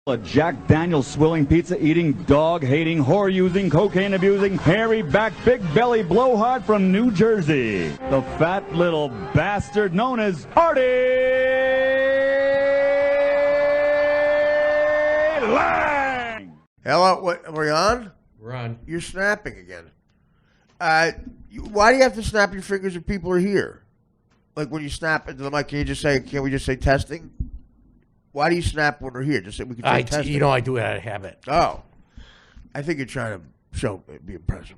A Jack Daniels swilling, pizza eating, dog hating, whore using, cocaine abusing, hairy back, big belly blowhard from New Jersey. The fat little bastard known as Artie Lang. Hello, what, are we on? We're on. You're snapping again. Why do you have to snap your fingers if people are here? Like when you snap into the mic, can't we just say testing? Why do you snap when we're here? Just so we can say testing. You know, I do it out of habit. Oh. I think you're trying to be impressive.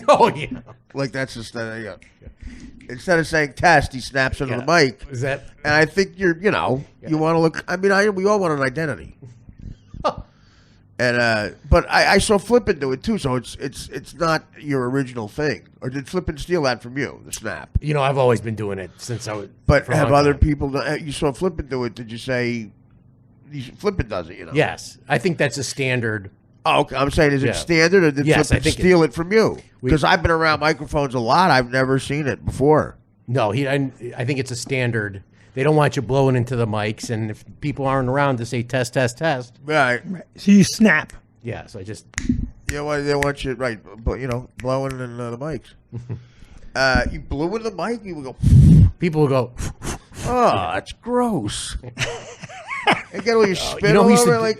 Oh, yeah. Like that's just, instead of saying test, he snaps into the mic. Is that? And I think you want to look, we all want an identity. And but I saw Flippin do it too, so it's not your original thing. Or did Flippin steal that from you, the snap? You know, I've always been doing it since I was. But have other people? You saw Flippin do it. Did you say Flippin does it? You know. Yes, I think that's a standard. Oh, okay. I'm saying, is it standard, or did Flippin steal it from you? Because I've been around microphones a lot. I've never seen it before. No, I think it's a standard. They don't want you blowing into the mics, and if people aren't around to say test, test, test. Right. So you snap. Yeah, so I just... They want you, right, but, blowing in the mics. You blew in the mic, you would go... People will go... Oh, that's gross. And get all your spit all over,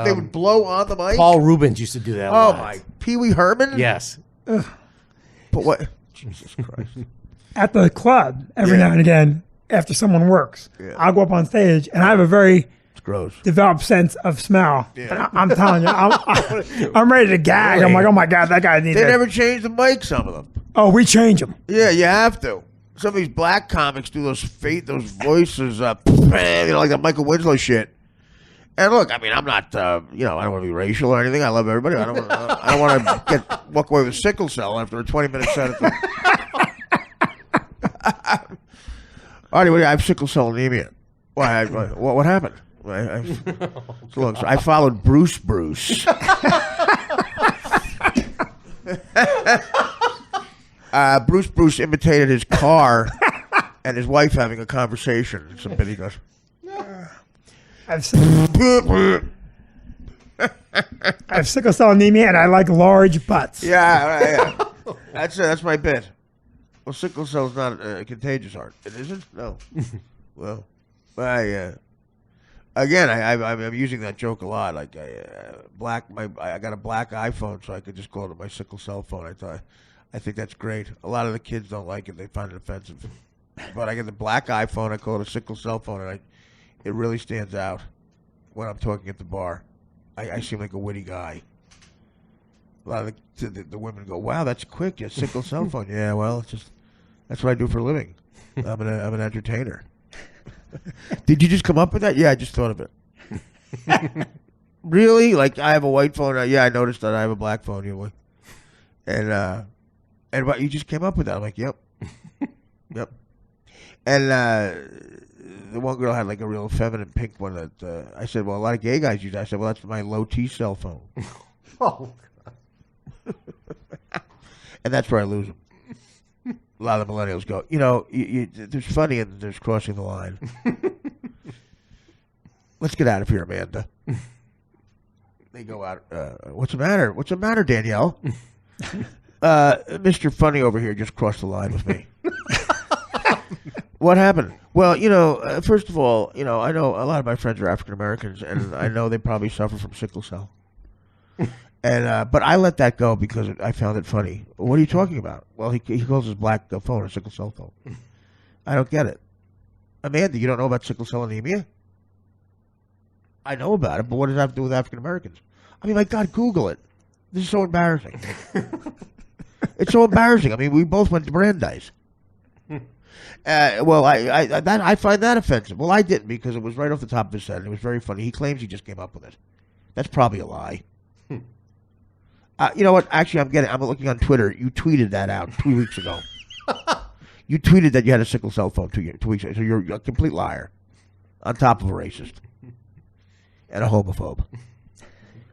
they would blow on the mic? Paul Rubens used to do that a lot. My... Pee Wee Herman? Yes. But what... Jesus Christ. At the club, every now and again, after someone works, I'll go up on stage, and I have a very developed sense of smell. Yeah. And I'm telling you, I'm ready to gag. Really? I'm like, oh my God, that guy needs They never change the mic, some of them. Oh, we change them. Yeah, you have to. Some of these black comics do those voices, like that Michael Winslow shit. And look, I mean, I'm not, I don't want to be racial or anything. I love everybody. I don't want to walk away with sickle cell after a 20-minute set. Artie, I have sickle cell anemia. Why? What happened? So I followed Bruce. Bruce imitated his car and his wife having a conversation. Some bit he goes. I have sickle cell anemia, and I like large butts. Yeah. That's my bit. Well, sickle cell is not a contagious heart. It isn't? No. Well, again, I'm using that joke a lot. Like I got a black iPhone, so I could just call it my sickle cell phone. I think that's great. A lot of the kids don't like it; they find it offensive. But I get the black iPhone. I call it a sickle cell phone, and it really stands out when I'm talking at the bar. I seem like a witty guy. A lot of the women go, "Wow, that's quick! Your sickle cell phone." Yeah, well, that's what I do for a living. I'm an entertainer. Did you just come up with that? Yeah, I just thought of it. Really? Like I have a white phone. Yeah, I noticed that I have a black phone. And what, you just came up with that? I'm like, yep. And the one girl had like a real feminine pink one that I said, well, a lot of gay guys use that. I said, well, that's my low T cell phone. Oh. And that's where I lose them. A lot of the millennials go, there's funny and there's crossing the line. Let's get out of here, Amanda. They go out. What's the matter? What's the matter, Danielle? Mr. Funny over here just crossed the line with me. What happened? Well, first of all, I know a lot of my friends are African Americans, and I know they probably suffer from sickle cell. And but I let that go because I found it funny. What are you talking about? Well, he calls his black phone a sickle cell phone. I don't get it. Amanda, you don't know about sickle cell anemia? I know about it, but what does that have to do with African Americans? I mean, my God, Google it. This is so embarrassing. It's so embarrassing. I mean, we both went to Brandeis. Well, I find that offensive. Well, I didn't because it was right off the top of his head. And it was very funny. He claims he just came up with it. That's probably a lie. You know what? Actually, I'm looking on Twitter. You tweeted that out 2 weeks ago. You tweeted that you had a sickle cell phone 2 weeks ago. So you're a complete liar. On top of a racist. And a homophobe.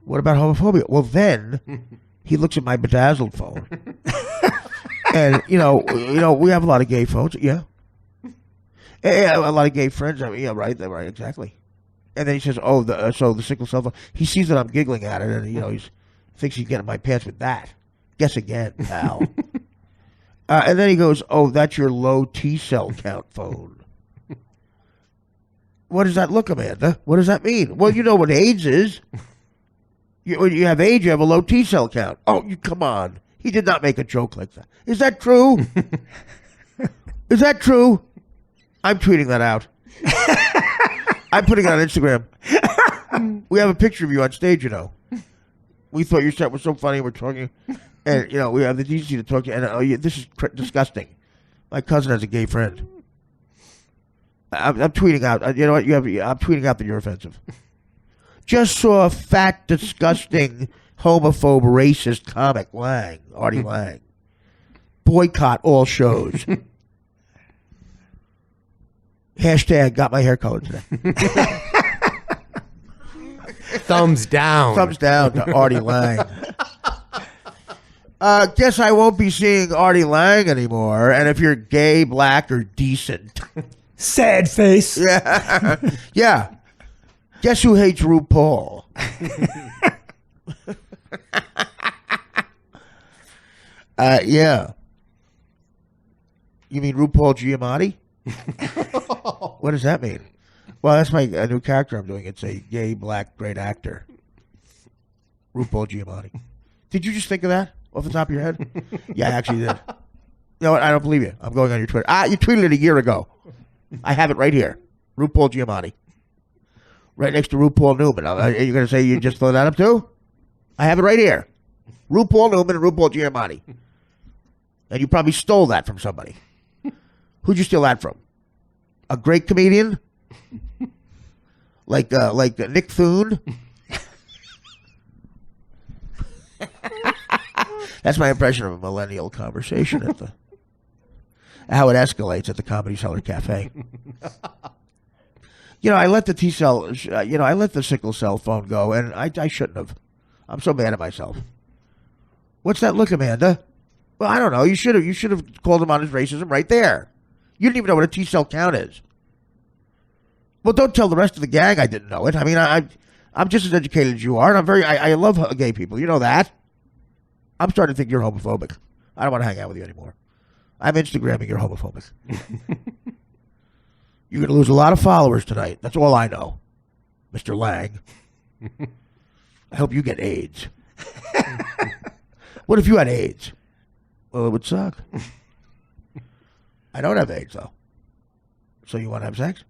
What about homophobia? Well, then he looks at my bedazzled phone. And, we have a lot of gay phones. Yeah. A lot of gay friends. I mean, yeah, right, exactly. And then he says, "Oh, so the sickle cell phone." He sees that I'm giggling at it, and he thinks he's getting my pants with that. Guess again, pal. And then he goes, "Oh, that's your low T cell count phone." What does that look, Amanda? What does that mean? Well, you know what AIDS is. When you have AIDS, you have a low T cell count. Oh, come on. He did not make a joke like that. Is that true? Is that true? I'm tweeting that out. I'm putting it on Instagram. We have a picture of you on stage, We thought your set was so funny. We're talking, and we have the decency to talk to you. And this is disgusting. My cousin has a gay friend. I'm tweeting out. You know what? I'm tweeting out that you're offensive. Just saw a fat, disgusting, homophobe, racist comic, Artie Lang. Boycott all shows. Hashtag got my hair colored today. Thumbs down. Thumbs down to Artie Lang. Guess I won't be seeing Artie Lang anymore. And if you're gay, black, or decent. Sad face. Yeah. Yeah. Guess who hates RuPaul? Yeah. You mean RuPaul Giamatti? What does that mean? Well, that's my new character I'm doing. It's a gay, black, great actor. RuPaul Giamatti. Did you just think of that off the top of your head? Yeah, I actually did. You know what? I don't believe you. I'm going on your Twitter. You tweeted it a year ago. I have it right here. RuPaul Giamatti. Right next to RuPaul Newman. Are you going to say you just throw that up too? I have it right here. RuPaul Newman and RuPaul Giamatti. And you probably stole that from somebody. Who'd you steal that from? A great comedian? Like Nick Thune? That's my impression of a millennial conversation at how it escalates at the Comedy Cellar Cafe. I let the T-cell, I let the sickle cell phone go, and I shouldn't have. I'm so mad at myself. What's that look, Amanda? Well, I don't know. You should have called him on his racism right there. You didn't even know what a T-cell count is. Well, don't tell the rest of the gang I didn't know it. I mean, I'm just as educated as you are, and I love gay people. You know that. I'm starting to think you're homophobic. I don't want to hang out with you anymore. I'm Instagramming you're homophobic. You're going to lose a lot of followers tonight. That's all I know, Mr. Lang. I hope you get AIDS. What if you had AIDS? Well, it would suck. I don't have AIDS, though. So you want to have sex?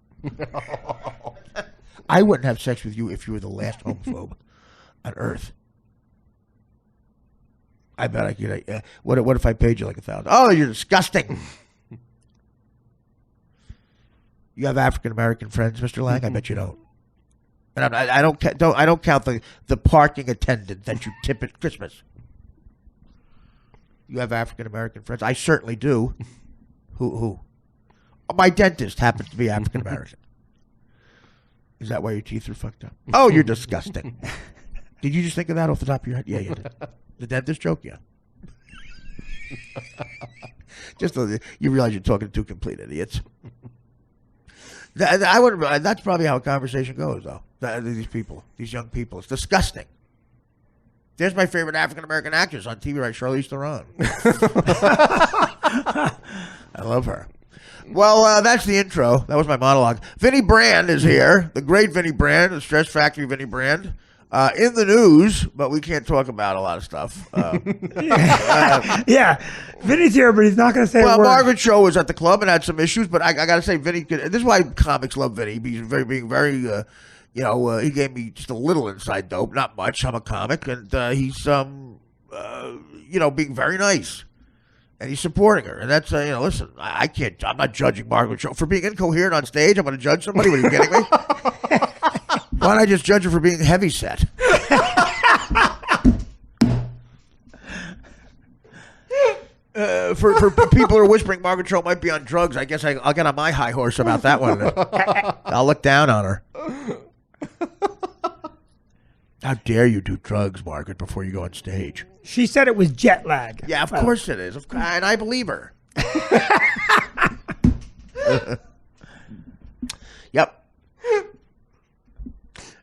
I wouldn't have sex with you if you were the last homophobe on Earth. I bet I could. What if I paid you like $1,000? Oh, you're disgusting. You have African American friends, Mr. Lang? I bet you don't. And I don't count the parking attendant that you tip at Christmas. You have African American friends? I certainly do. Who? My dentist happens to be African American. Is that why your teeth are fucked up? Oh, you're disgusting. Did you just think of that off the top of your head? Yeah, you did. The dentist joke? Yeah. You realize you're talking to two complete idiots. That's probably how a conversation goes, though. These young people. It's disgusting. There's my favorite African-American actress on TV, right? Charlize Theron. I love her. Well, that's the intro. That was my monologue. Vinnie Brand is here. The great Vinnie Brand, the Stress Factory Vinnie Brand. In the news, but we can't talk about a lot of stuff. Yeah, Vinny's here, but he's not going to say a word. Margaret Cho was at the club and had some issues, but I got to say, Vinny. This is why comics love Vinny. He's being very, he gave me just a little inside dope, not much. I'm a comic, and he's, being very nice, and he's supporting her. And that's, listen, I can't. I'm not judging Margaret Cho for being incoherent on stage. I'm going to judge somebody. What are you kidding me? Why don't I just judge her for being heavyset? For people who are whispering Margaret Cho might be on drugs, I guess I'll get on my high horse about that one. I'll look down on her. How dare you do drugs, Margaret, before you go on stage? She said it was jet lag. Yeah, of course it is. And I believe her. Yep.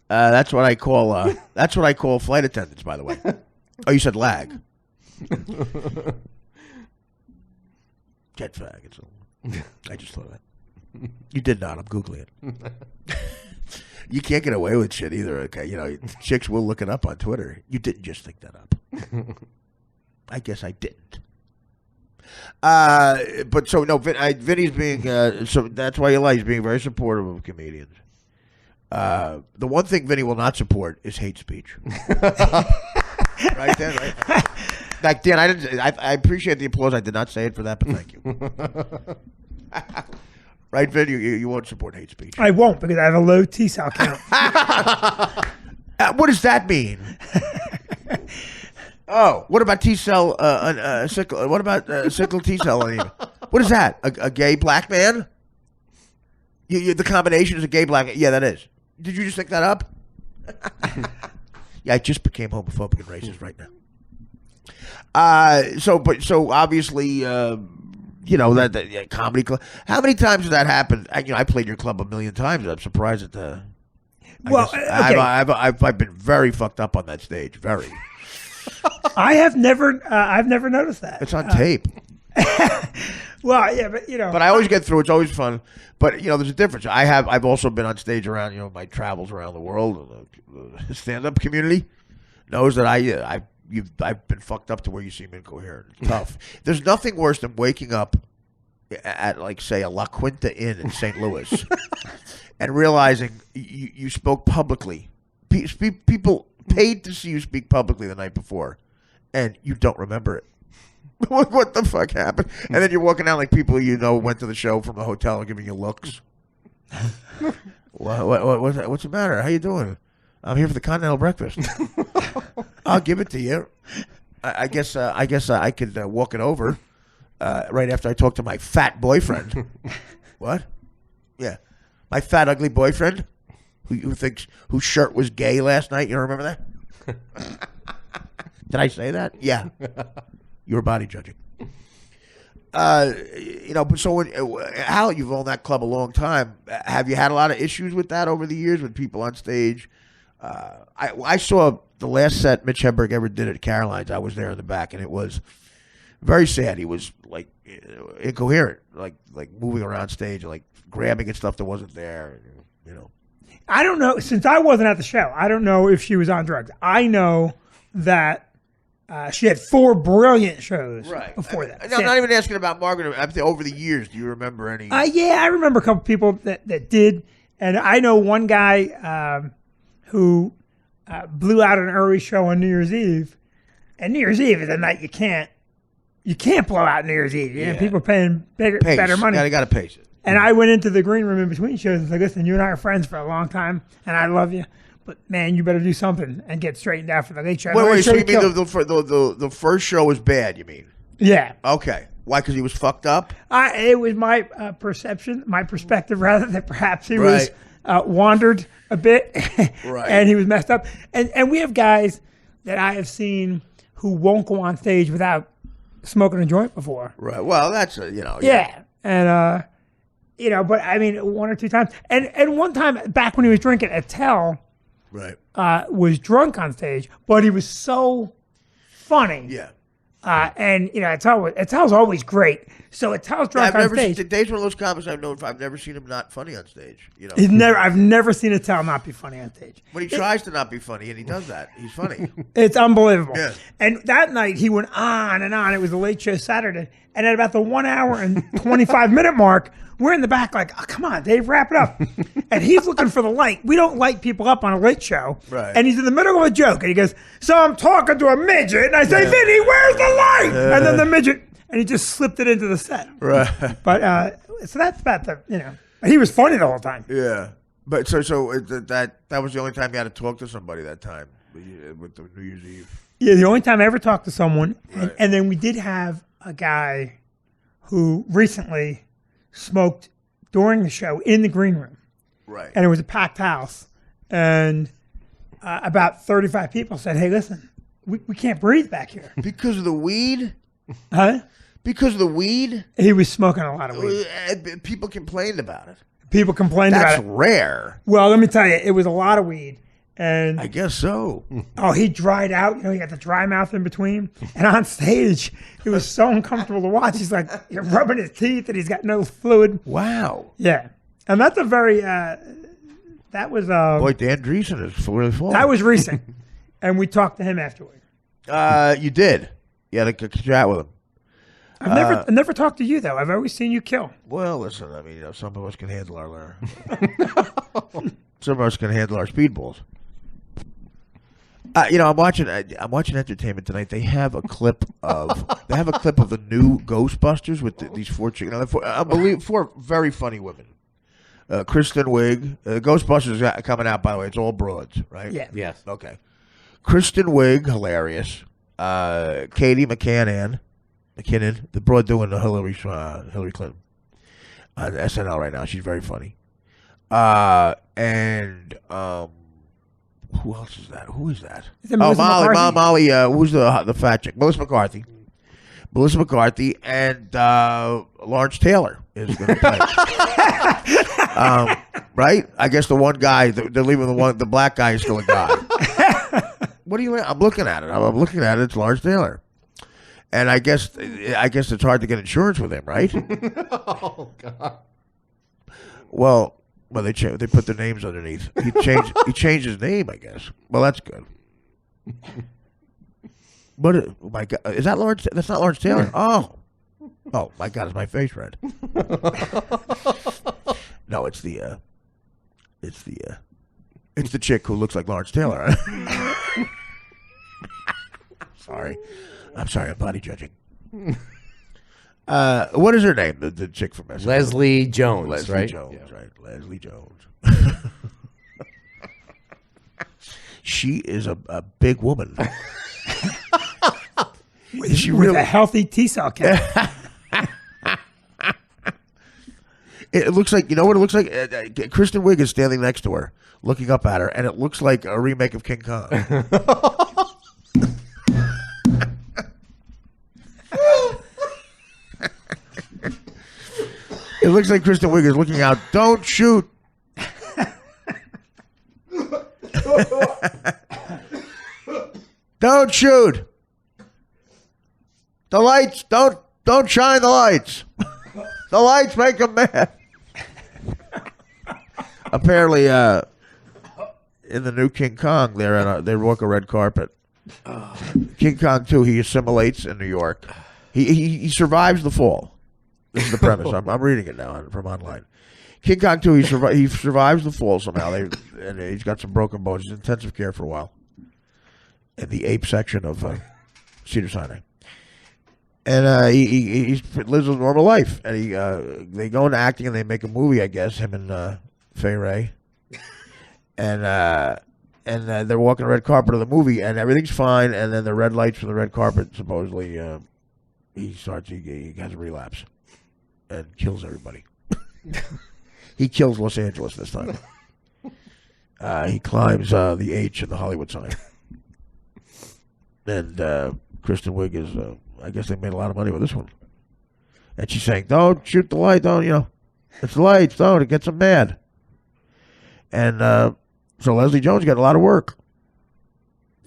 That's what I call. That's what I call flight attendants. By the way. Oh, you said lag. Jet fag. I just thought of that. You did not. I'm googling it. You can't get away with shit either. Okay, you know, chicks will look it up on Twitter. You didn't just think that up. I guess I didn't. But so no, Vinny's being so that's why you like. He's being very supportive of comedians. The one thing Vinny will not support is hate speech. Right, Dan? Right? Like, Dan, I appreciate the applause. I did not say it for that, but thank you. Right, Vin? You won't support hate speech. I won't because I have a low T-cell count. What does that mean? Oh, what about T-cell, sickle? What about sickle T-cell anemia? What is that? A gay black man? The combination is a gay black. Yeah, that is. Did you just think that up? Yeah, I just became homophobic and racist right now. So obviously, you know that comedy club. How many times has that happened? I played your club 1,000,000 times. I'm surprised at the. Well, okay. I've been very fucked up on that stage. Very. I've never noticed that. It's on tape. Well, yeah, but you know. But I always get through. It's always fun. But you know, there's a difference. I've also been on stage around my travels around the world. The stand-up community knows that I've been fucked up to where you seem incoherent. It's tough. There's nothing worse than waking up at like say a La Quinta Inn in St. Louis and realizing you spoke publicly. People paid to see you speak publicly the night before, and you don't remember it. What the fuck happened? And then you're walking out like people went to the show from the hotel and giving you looks. What's the matter? How you doing? I'm here for the continental breakfast. I'll give it to you. I guess I could walk it over right after I talk to my fat boyfriend. What? Yeah, my fat ugly boyfriend whose shirt was gay last night. You remember that? Did I say that? Yeah. You were body judging. But so Hal, you've owned that club a long time. Have you had a lot of issues with that over the years with people on stage? I saw the last set Mitch Hedberg ever did at Caroline's. I was there in the back, and it was very sad. He was like incoherent, like moving around stage, like grabbing at stuff that wasn't there. I don't know. Since I wasn't at the show, I don't know if she was on drugs. I know that she had 4 brilliant shows before that. I'm not even asking about Margaret. I'm saying over the years, do you remember any? Yeah, I remember a couple people that did. And I know one guy who blew out an early show on New Year's Eve. And New Year's Eve is a night you can't blow out New Year's Eve. Yeah. People paying better money. Yeah, they got to pace it. And I went into the green room in between shows and said, listen, you and I are friends for a long time, and I love you. But, man, you better do something and get straightened out for the late show. Wait, so you mean the first show was bad, you mean? Yeah. Okay. Why? Because he was fucked up? It was my perspective, rather, that perhaps he was wandered a bit and he was messed up. And we have guys that I have seen who won't go on stage without smoking a joint before. Right. Well, that's, Yeah. And, but, I mean, 1 or 2 times. And one time, back when he was drinking, Attell was drunk on stage, but he was so funny. Yeah. And Attell's always great. So Attell's drunk on stage. Dave's one of those comics I've never seen him not funny on stage. I've never seen Attell not be funny on stage. When he tries to not be funny, and he does that, he's funny. It's unbelievable. Yeah. And that night he went on and on. It was a late show Saturday, and at about the 1 hour and 25-minute mark, we're in the back like, oh, come on, Dave, wrap it up. And he's looking for the light. We don't light people up on a late show. Right. And he's in the middle of a joke. And he goes, so I'm talking to a midget. And I say, Vinnie, where's the light? And then the midget, and he just slipped it into the set. Right. But, so that's about he was funny the whole time. Yeah. But so that was the only time you had to talk to somebody that time with the New Year's Eve. Yeah, the only time I ever talked to someone. Right. And then we did have a guy who recently smoked during the show in the green room. Right. And it was a packed house. And about 35 people said, hey, listen, we can't breathe back here. Because of the weed? Huh? Because of the weed? He was smoking a lot of weed. People complained about it. People complained about it. That's rare. Well, let me tell you, it was a lot of weed. And I guess so. oh, he dried out. You know, he got the dry mouth in between. And on stage, it was so uncomfortable to watch. He's like rubbing his teeth and he's got no fluid. Wow. Yeah. And that's a very, that was, Boy, Dan Dreesen is really full. that was recent. And we talked to him afterward. You did. You had a chat with him. I've never talked to you, though. I've always seen you kill. Well, listen, I mean, some of us can handle our some of us can handle our speedballs. I'm watching Entertainment Tonight. They have a clip of the new Ghostbusters with these four chicks. Four very funny women. Kristen Wiig. Ghostbusters is coming out, by the way. It's all broads, right? Yeah. Yes. Okay. Kristen Wiig, hilarious. Katie McKinnon, the broad doing the Hillary Clinton on SNL right now. She's very funny. And who else is that? Who is that? Is it Melissa McCarthy? Molly. Who's the fat chick? Melissa McCarthy. And Lawrence Taylor is going to play. Right? I guess the one guy they're leaving the black guy is still a guy. What are you? I'm looking at it. It's Lawrence Taylor. And I guess it's hard to get insurance with him, right? Oh God. Well, they put their names underneath. He changed his name, I guess. Well, that's good. But oh my God, is that Lawrence? That's not Lawrence Taylor. Oh my God, is my face red? No, it's the chick who looks like Lawrence Taylor. I'm sorry, I'm body judging. What is her name? The chick from SNL? Leslie Jones, right? Right. Leslie Jones. She is a big woman. Is she With really? a healthy T-cell count. It looks like, you know what it looks like? Kristen Wiig is standing next to her, looking up at her, and it looks like a remake of King Kong. It looks like Kristen Wiig is looking out. Don't shoot. Don't shoot. The lights, don't shine the lights. The lights make them mad. Apparently, in the new King Kong, they walk a red carpet. King Kong 2, he assimilates in New York. He survives the fall. This is the premise. I'm reading it now from online. King Kong 2, he survives the fall somehow. And he's got some broken bones. He's in intensive care for a while in the ape section of Cedars-Sinai. And he lives a normal life. And they go into acting and they make a movie, I guess, him and Fay Ray. And they're walking the red carpet of the movie, and everything's fine. And then the red lights from the red carpet, supposedly, he has a relapse and kills everybody. He kills Los Angeles this time. He climbs the H in the Hollywood sign. And Kristen Wiig is, I guess they made a lot of money with this one. And she's saying, don't shoot the light, it's the lights, it gets them mad. And so Leslie Jones got a lot of work.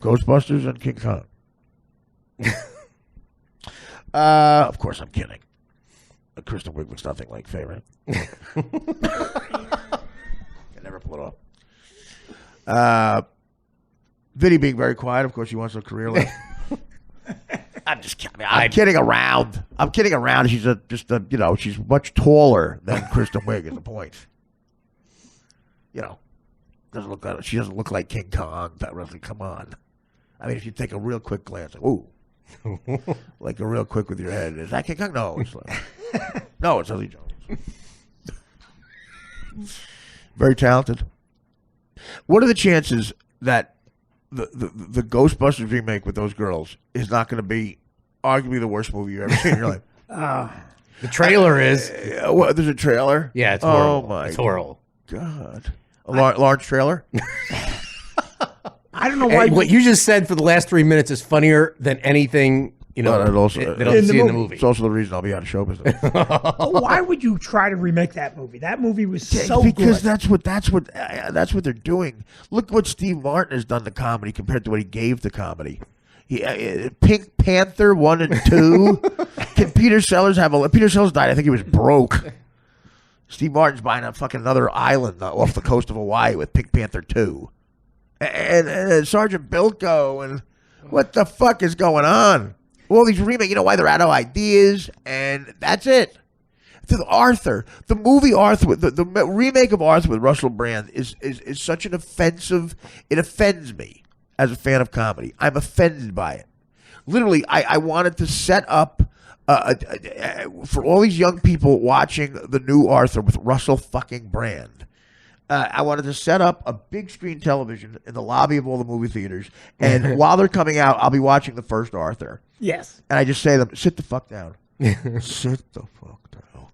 Ghostbusters and King Kong. Of course, I'm kidding. Kristen Wiig looks nothing like Fay Ray. Can never pull it off. Vinnie being very quiet. Of course, he wants a career like. I'm just kidding. I'm kidding around. She's she's much taller than Kristen Wiig is the point. She doesn't look like King Kong. That really, come on. I mean, if you take a real quick glance, ooh, like a real quick with your head, is that King Kong? No, it's Leslie Jones. Very talented. What are the chances that the Ghostbusters remake with those girls is not going to be arguably the worst movie you've ever seen in your life? The trailer is. There's a trailer? Yeah, it's horrible. Oh, my it's horrible. God. A large trailer? I don't know why. What you just said for the last 3 minutes is funnier than anything You know, Well, and also, they don't In the see in the movie. movie. It's also the reason I'll be out of show business. Why would you try to remake that movie? That movie was so because good. that's what they're doing. Look what Steve Martin has done to comedy compared to what he gave to comedy. Pink Panther 1 and 2. Can Peter Sellers Peter Sellers died. I think he was broke. Steve Martin's buying a fucking another island off the coast of Hawaii with Pink Panther 2. And Sergeant Bilko and what the fuck is going on? All these remakes, you know why they're out of ideas, and that's it. Arthur, the movie Arthur, the remake of Arthur with Russell Brand is such an offensive. It offends me as a fan of comedy. I'm offended by it. Literally, I wanted to set up for all these young people watching the new Arthur with Russell fucking Brand. I wanted to set up a big screen television in the lobby of all the movie theaters, and while they're coming out, I'll be watching the first Arthur. Yes. And I just say to them, sit the fuck down. Sit the fuck down.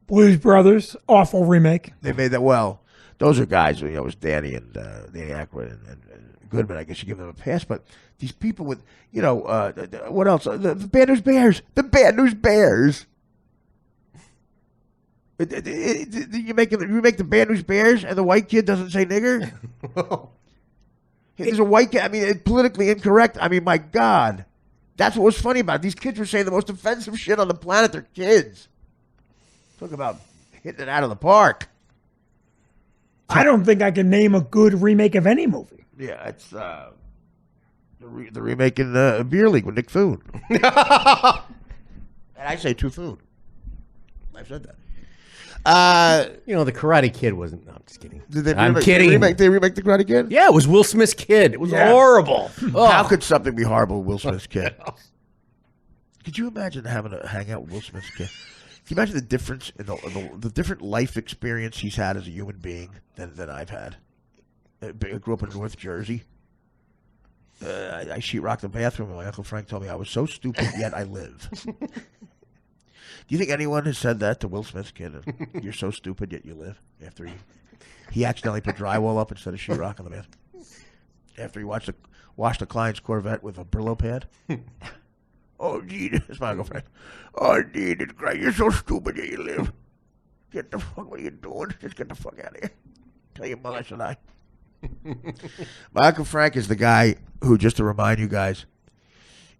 Blues Brothers, awful remake. They made that well. Those are guys, it was Danny and Danny Aykroyd and Goodman. I guess you give them a pass, but these people with, what else? The Bad News Bears. The Bad News Bears. You make the Bad News Bears and the white kid doesn't say nigger? There's a white kid. I mean, it's politically incorrect. I mean, my God. That's what was funny about it. These kids were saying the most offensive shit on the planet. They're kids. Talk about hitting it out of the park. I don't think I can name a good remake of any movie. Yeah, it's the remake in Beer League with Nick Foon. And I say Foon. I've said that. The Karate Kid wasn't. No, I'm just kidding. I'm kidding. They remake the Karate Kid? Yeah, it was Will Smith's kid. It was horrible. How could something be horrible with Will Smith's kid? Could you imagine having to hang out with Will Smith's kid? Can you imagine the difference in the different life experience he's had as a human being than I've had? I grew up in North Jersey. I sheetrocked the bathroom, and my Uncle Frank told me I was so stupid, yet I live. Do you think anyone has said that to Will Smith's kid? You're so stupid, yet you live. After he accidentally put drywall up instead of sheetrock on the bathroom. After he washed a client's Corvette with a Brillo pad. Oh, gee, that's my Uncle Frank. Oh, Jesus Christ, you're so stupid, yet you live. Get the fuck, what are you doing? Just get the fuck out of here. Tell your mother, should I? My Uncle Frank is the guy who, just to remind you guys,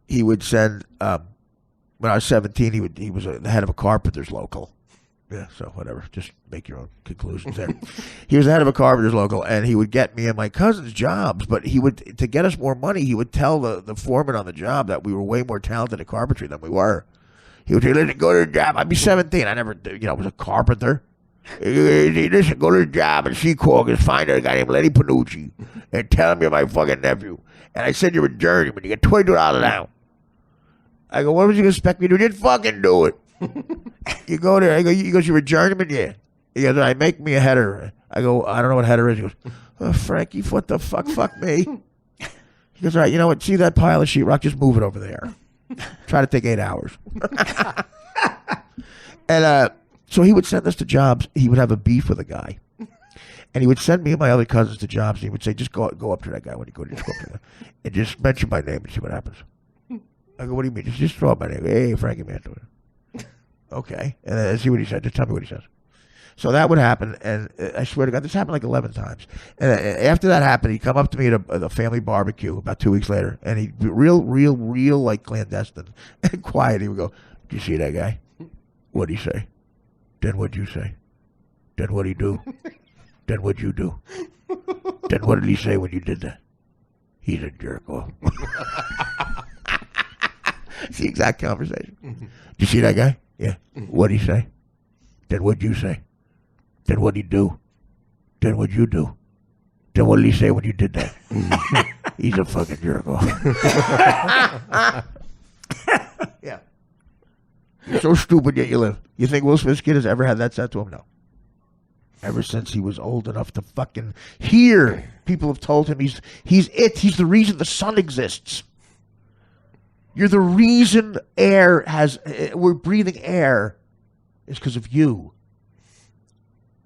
he would send, when I was 17, he was the head of a carpenter's local. Yeah, so whatever. Just make your own conclusions there. He was the head of a carpenter's local, and he would get me and my cousins jobs, but to get us more money, he would tell the foreman on the job that we were way more talented at carpentry than we were. He would say, listen, go to the job. I'd be 17. I never, was a carpenter. Listen, go to the job and see Corgis, find a guy named Lenny Panucci, and tell him you're my fucking nephew. And I said you're a journeyman. You get $22 now. I go, what was you going to expect me to do? Just fucking do it. You go there. I go, he goes, you're a journeyman? Yeah. He goes, all right, make me a header. I go, I don't know what header is. He goes, oh, Frankie, what the fuck? Fuck me. He goes, all right, you know what? See that pile of sheetrock? Just move it over there. Try to take 8 hours. And so he would send us to jobs. He would have a beef with a guy. And he would send me and my other cousins to jobs. And he would say, just go up to that guy when you go to the and just mention my name and see what happens. I go, what do you mean? Just throw up my name. Hey, Frankie Mantle. Okay. And then see what he said. Just tell me what he says. So that would happen. And I swear to God, this happened like 11 times. And after that happened, he'd come up to me at a family barbecue about 2 weeks later. And he'd be real like clandestine and quiet. He would go, did you see that guy? What'd he say? Then what'd you say? Then what'd he do? Then what'd you do? Then what did he say when you did that? He's a jerk off. It's the exact conversation. Did you see that guy? Yeah. What'd he say? Then what'd you say? Then what'd he do? Then what'd you do? Then what did he say when you did that? He's a fucking jerk off. Yeah. You're so stupid yet you live. You think Will Smith's kid has ever had that said to him? No. Ever since he was old enough to fucking hear, people have told him he's it. He's the reason the sun exists. You're the reason we're breathing air is because of you.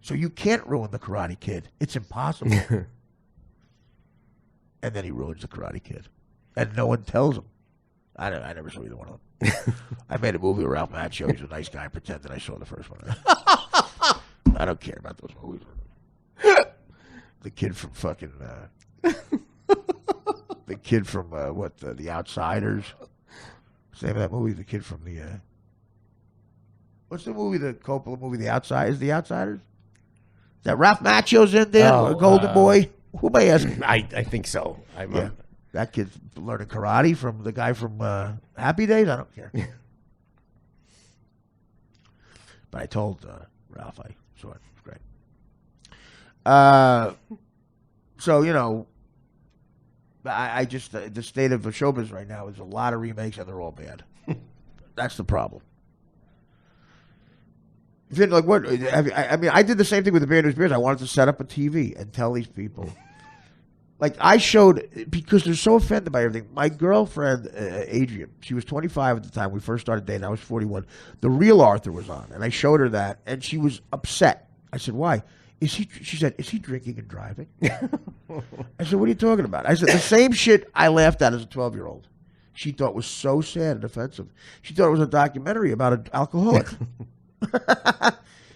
So you can't ruin the Karate Kid. It's impossible. And then he ruins the Karate Kid. And no one tells him. I never saw either one of them. I made a movie with Ralph Macchio. He's a nice guy. I pretended I saw the first one. I don't care about those movies. The kid from fucking... the kid from, The Outsiders. What's the name of that movie? The kid from the... what's the movie, the Coppola movie, The Outsiders? The Outsiders? Is that Ralph Macchio's in there? Golden Boy? Who am I asking? I think so. That kid's learning karate from the guy from Happy Days? I don't care. But I told Ralph I saw it. It was great. So, you know, I just, the state of showbiz right now is a lot of remakes and they're all bad. That's the problem. Like what? I mean, I did the same thing with the Band News Bears. I wanted to set up a TV and tell these people. Like I showed, because they're so offended by everything. My girlfriend, Adrian, she was 25 at the time we first started dating. I was 41. The real Arthur was on, and I showed her that, and she was upset. I said, "Why? She said, is he drinking and driving?" I said, "What are you talking about?" I said, "The same shit I laughed at as a 12-year-old. She thought was so sad and offensive. She thought it was a documentary about an alcoholic."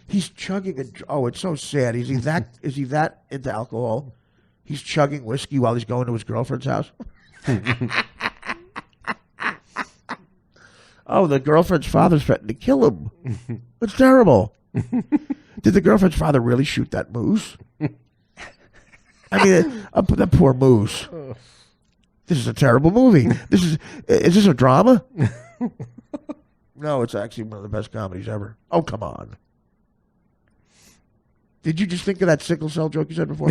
He's chugging it's so sad. Is he that into alcohol? He's chugging whiskey while he's going to his girlfriend's house. Oh, the girlfriend's father's threatened to kill him. It's terrible. Did the girlfriend's father really shoot that moose? I mean, that poor moose. This is a terrible movie. Is this a drama? No, it's actually one of the best comedies ever. Oh, come on. Did you just think of that sickle cell joke you said before?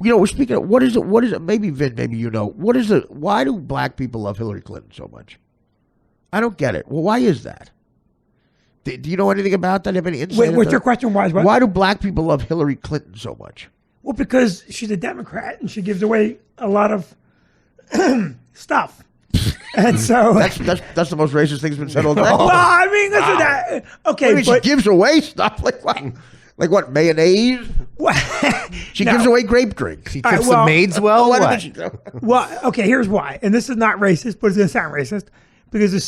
You know, we're speaking of, what is it, maybe Vin, maybe you know, why do black people love Hillary Clinton so much? I don't get it. Well, why is that? Do you know anything about that? Do you have any insight? Wait, what's your question? Why do black people love Hillary Clinton so much? Well, because she's a Democrat and she gives away a lot of stuff. And so that's the most racist thing that's been said all day. Well, I mean, listen, that okay, she gives away stuff like what? Like what? Mayonnaise? She gives away grape drinks. She tips the maids well. Well, okay. Here's why, and this is not racist, but it's gonna sound racist because the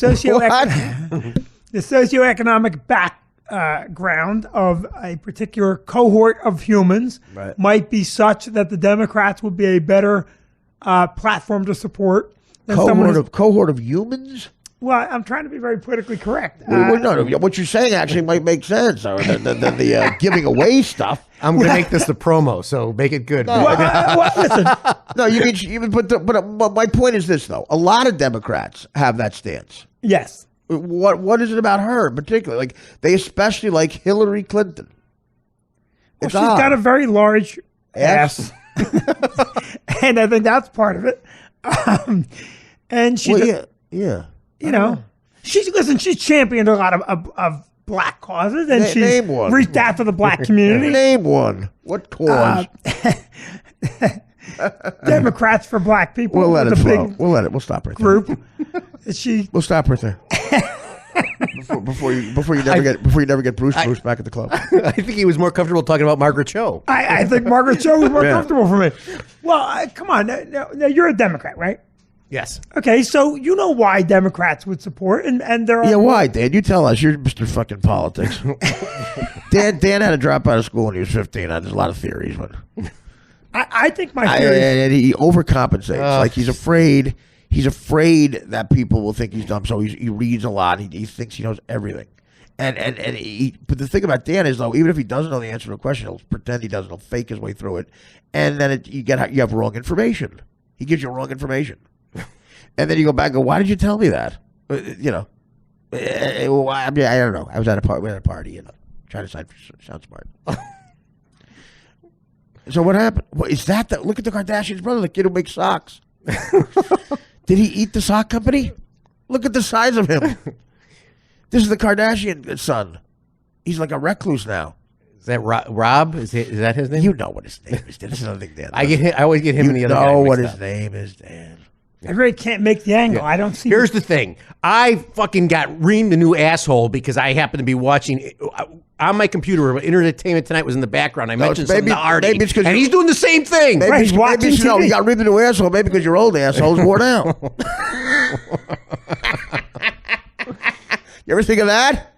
socioeconomic background of a particular cohort of humans might be such that the Democrats would be a better platform to support. Cohort of humans? Well, I'm trying to be very politically correct. No, what you're saying actually might make sense. The giving away stuff. I'm going to make this the promo, so make it good. Listen. No, but my point is this, though. A lot of Democrats have that stance. Yes. What is it about her in particular? Like, they especially like Hillary Clinton. Well, she's got a very large ass. And I think that's part of it. And she, you know, she's championed a lot of black causes, and she's reached out to the black community. Name one. What cause? Democrats for Black People. We'll let it flow. We'll stop right there. Group. We'll stop right there. Before you never get Bruce back at the club. I think he was more comfortable talking about Margaret Cho. I think Margaret Cho was more comfortable for me. Well, come on. Now, you're a Democrat, right? Yes. Okay, so you know why Democrats would support, and there are... Yeah, why, Dan? You tell us. You're Mr. fucking politics. Dan had to drop out of school when he was 15. There's a lot of theories, but... I think my theory... And he overcompensates. Like, he's afraid that people will think he's dumb, so he reads a lot. He thinks he knows everything. But the thing about Dan is, though, even if he doesn't know the answer to a question, he'll pretend he doesn't. He'll fake his way through it. And then you have wrong information. He gives you wrong information. And then you go back and go, why did you tell me that? You know. I don't know. I was at a party, you know, trying to sound smart. So what happened? What, is that look at the Kardashians' brother, the kid who makes socks. Did he eat the sock company? Look at the size of him. This is the Kardashian son. He's like a recluse now. Is that Rob? Is that his name? You know what his name is. This is another thing, Dan. I always get him and the other guy. You know what his name is, Dan. I really can't make the angle. I don't see. Here's the thing. I fucking got reamed a new asshole because I happened to be watching on my computer. Entertainment Tonight was in the background. I mentioned something to Artie, maybe it's and he's doing the same thing. Maybe, he's watching maybe TV. you got reamed a new asshole. Maybe because your old asshole's worn out. You ever think of that?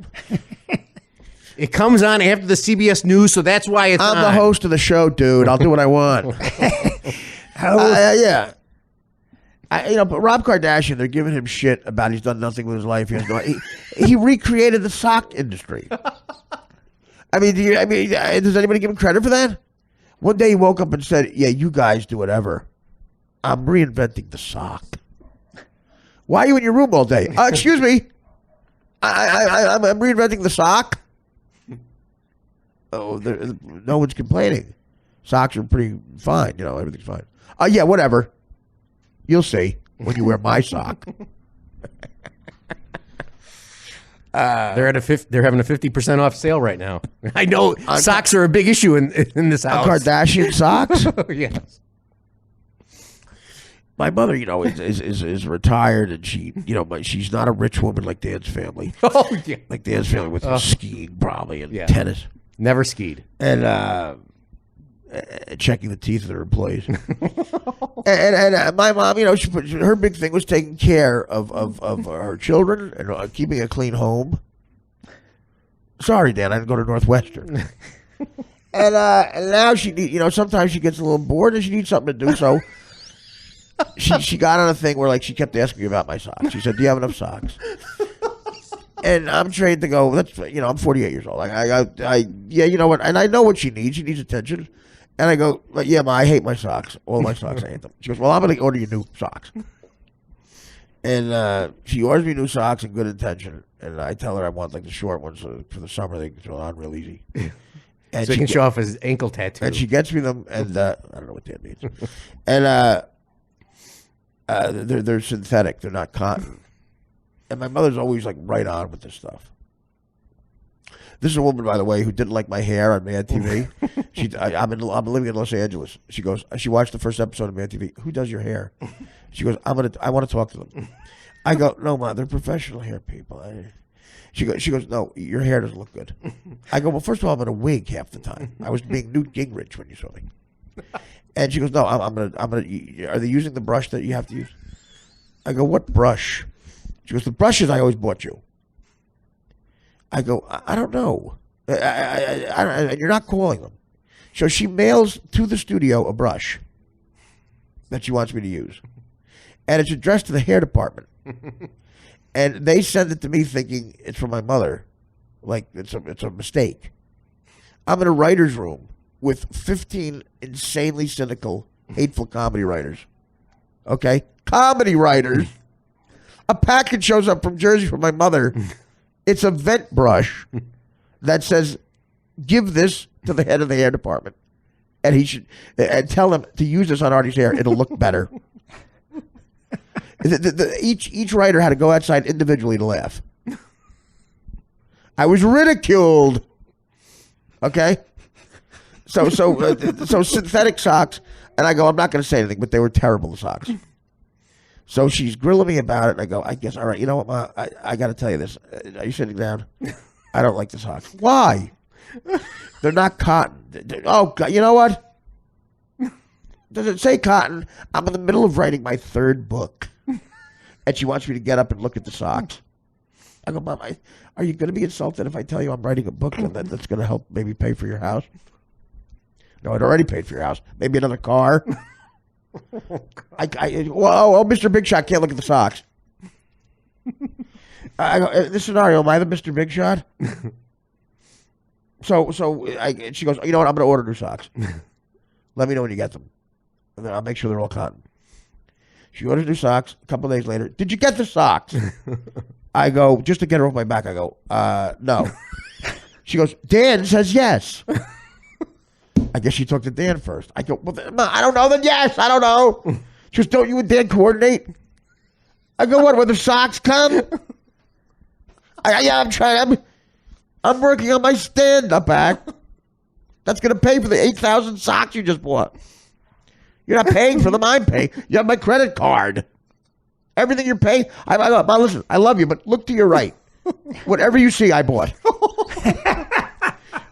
It comes on after the CBS News, so that's why it's I'm on. the host of the show, dude. I'll do what I want. Yeah. But Rob Kardashian, they're giving him shit about he's done nothing with his life. He recreated the sock industry. Does anybody give him credit for that? One day he woke up and said, "Yeah, you guys do whatever. I'm reinventing the sock." Why are you in your room all day? Excuse me. I'm reinventing the sock. Oh, no one's complaining. Socks are pretty fine. Everything's fine. Yeah, whatever. You'll see when you wear my sock. They're having a 50% off sale right now. I know socks are a big issue in this house. Kardashian socks? Yes. My mother, is retired, and but she's not a rich woman like Dan's family. Oh yeah, like Dan's family with skiing probably and tennis. Never skied. And checking the teeth of their employees. and my mom, her big thing was taking care of her children and keeping a clean home. Sorry, Dan, I didn't go to Northwestern. and now she, sometimes she gets a little bored and she needs something to do. So she got on a thing where she kept asking me about my socks. She said, "Do you have enough socks?" And I'm trained to go. I'm 48 years old. You know what? And I know what she needs. She needs attention. And I go, "Yeah, Ma, I hate my socks. All my socks, I hate them." She goes, "Well, I'm going to order you new socks." And she orders me new socks in good intention. And I tell her I want the short ones for the summer. They can throw on real easy. And so he can show off his ankle tattoo. And she gets me them, and I don't know what that means. And they're synthetic. They're not cotton. And my mother's always right on with this stuff. This is a woman, by the way, who didn't like my hair on Mad TV. I'm living in Los Angeles. She goes, she watched the first episode of Mad TV. "Who does your hair?" She goes, I want to talk to them. I go, "No, Ma, they're professional hair people." She goes, "No, your hair doesn't look good." I go, "Well, first of all, I'm in a wig half the time. I was being Newt Gingrich when you saw me." And she goes, "No, I'm gonna. Are they using the brush that you have to use?" I go, "What brush?" She goes, "The brushes I always bought you." I go, I don't know. You're not calling them. So she mails to the studio a brush that she wants me to use. And it's addressed to the hair department. And they send it to me thinking it's from my mother. It's a mistake. I'm in a writer's room with 15 insanely cynical, hateful comedy writers. Okay? Comedy writers. A package shows up from Jersey from my mother. It's a vent brush that says, "Give this to the head of the hair department, and he should and tell him to use this on Artie's hair. It'll look better." Each writer had to go outside individually to laugh. I was ridiculed. Okay, so synthetic socks, and I go, "I'm not going to say anything," but they were terrible socks. So she's grilling me about it, and I go, "I guess, all right, you know what, Ma, I got to tell you this. Are you sitting down? I don't like the socks." "Why?" "They're not cotton." "Oh, God, you know what? Does it say cotton? I'm in the middle of writing my third book, and she wants me to get up and look at the socks." I go, "Mom, are you going to be insulted if I tell you I'm writing a book and that's going to help maybe pay for your house?" "No, I'd already paid for your house. Maybe another car." Mr. Big Shot can't look at the socks. I go, "This scenario, am I the Mr. Big Shot?" She goes, "You know what? I'm going to order new socks. Let me know when you get them, and then I'll make sure they're all cotton." She orders new socks. A couple of days later, "Did you get the socks?" I go, just to get her off my back, I go, "No." She goes, "Dan says yes." I guess she talked to Dan first. I go, "Well, I don't know. Then yes, I don't know." She goes, "Don't you and Dan coordinate?" I go, "What, when the socks come?" I'm trying. I'm working on my stand-up act. That's going to pay for the 8,000 socks you just bought. You're not paying for them. I'm paying. You have my credit card. Everything you're paying. Listen, I love you, but look to your right. Whatever you see, I bought.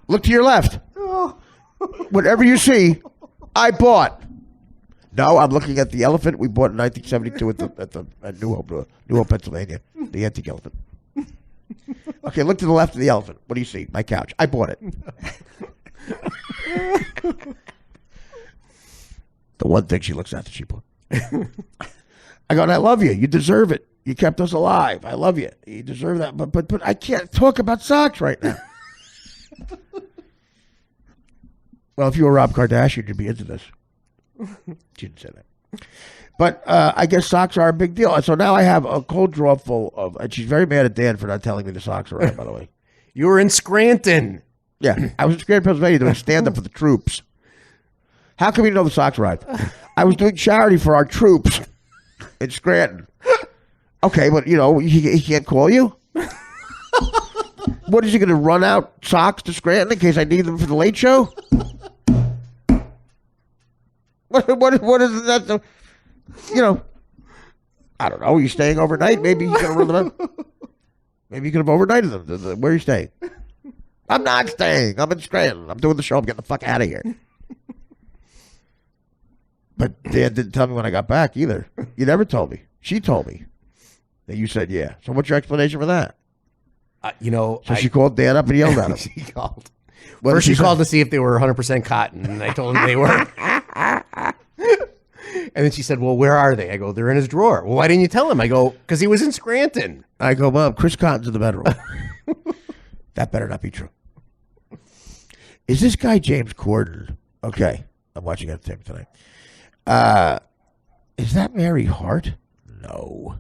Look to your left. Whatever you see, I bought. No, I'm looking at the elephant we bought in 1972 at New Hope, Pennsylvania. The antique elephant. Okay, look to the left of the elephant. What do you see? My couch. I bought it. The one thing she looks at that she bought. I go, and I love you. You deserve it. You kept us alive. I love you. You deserve that. But I can't talk about socks right now. Well, if you were Rob Kardashian, you'd be into this. She didn't say that. But I guess socks are a big deal. So now I have a cold drawer full of, and she's very mad at Dan for not telling me the socks are right, by the way. You were in Scranton. Yeah, I was in Scranton, Pennsylvania doing stand-up for the troops. How come you know the socks arrived? I was doing charity for our troops in Scranton. Okay, but, he can't call you? What, is he going to run out socks to Scranton in case I need them for the late show? What is that? I don't know. Are you staying overnight? Maybe you could have run them out. Maybe you could have overnighted them. Where are you staying? I'm not staying. I'm in Scranton. I'm doing the show. I'm getting the fuck out of here. But Dan didn't tell me when I got back either. You never told me. She told me. That you said yeah. So what's your explanation for that? So she called Dan up and yelled at him. She called. First, she called to see if they were 100% cotton, and I told her they were. And then she said, well, where are they? I go, they're in his drawer. Well, why didn't you tell him? I go, because he was in Scranton. I go, Mom, Chris Cotton's in the bedroom. That better not be true. Is this guy James Corden? Okay. I'm watching Entertainment Tonight. Is that Mary Hart? No.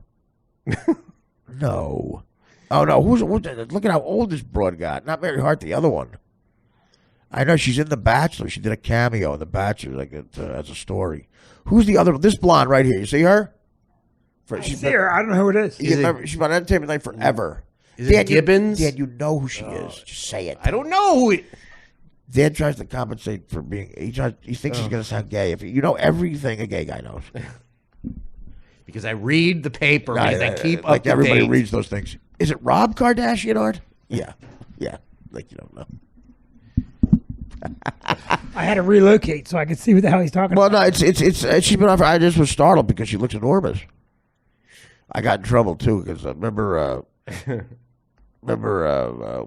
No. Oh, no. Look at how old this broad got. Not Mary Hart, the other one. I know she's in The Bachelor. She did a cameo in The Bachelor as a story. Who's the other? This blonde right here. You see her? I see her. I don't know who it is. She's been on Entertainment Night forever. Is it Gibbons? Dan, you know who she is. Just say it. I don't know who it... Dan tries to compensate for being... He thinks he's going to sound gay. If you know everything a gay guy knows. Because I read the paper. Because I keep up to everybody date. reads those things. Is it Rob Kardashian, Art? Yeah. Yeah. Like you don't know. I had to relocate so I could see what the hell he's talking about. Well, no, it's she's been on. I just was startled because she looks enormous. I got in trouble too because I remember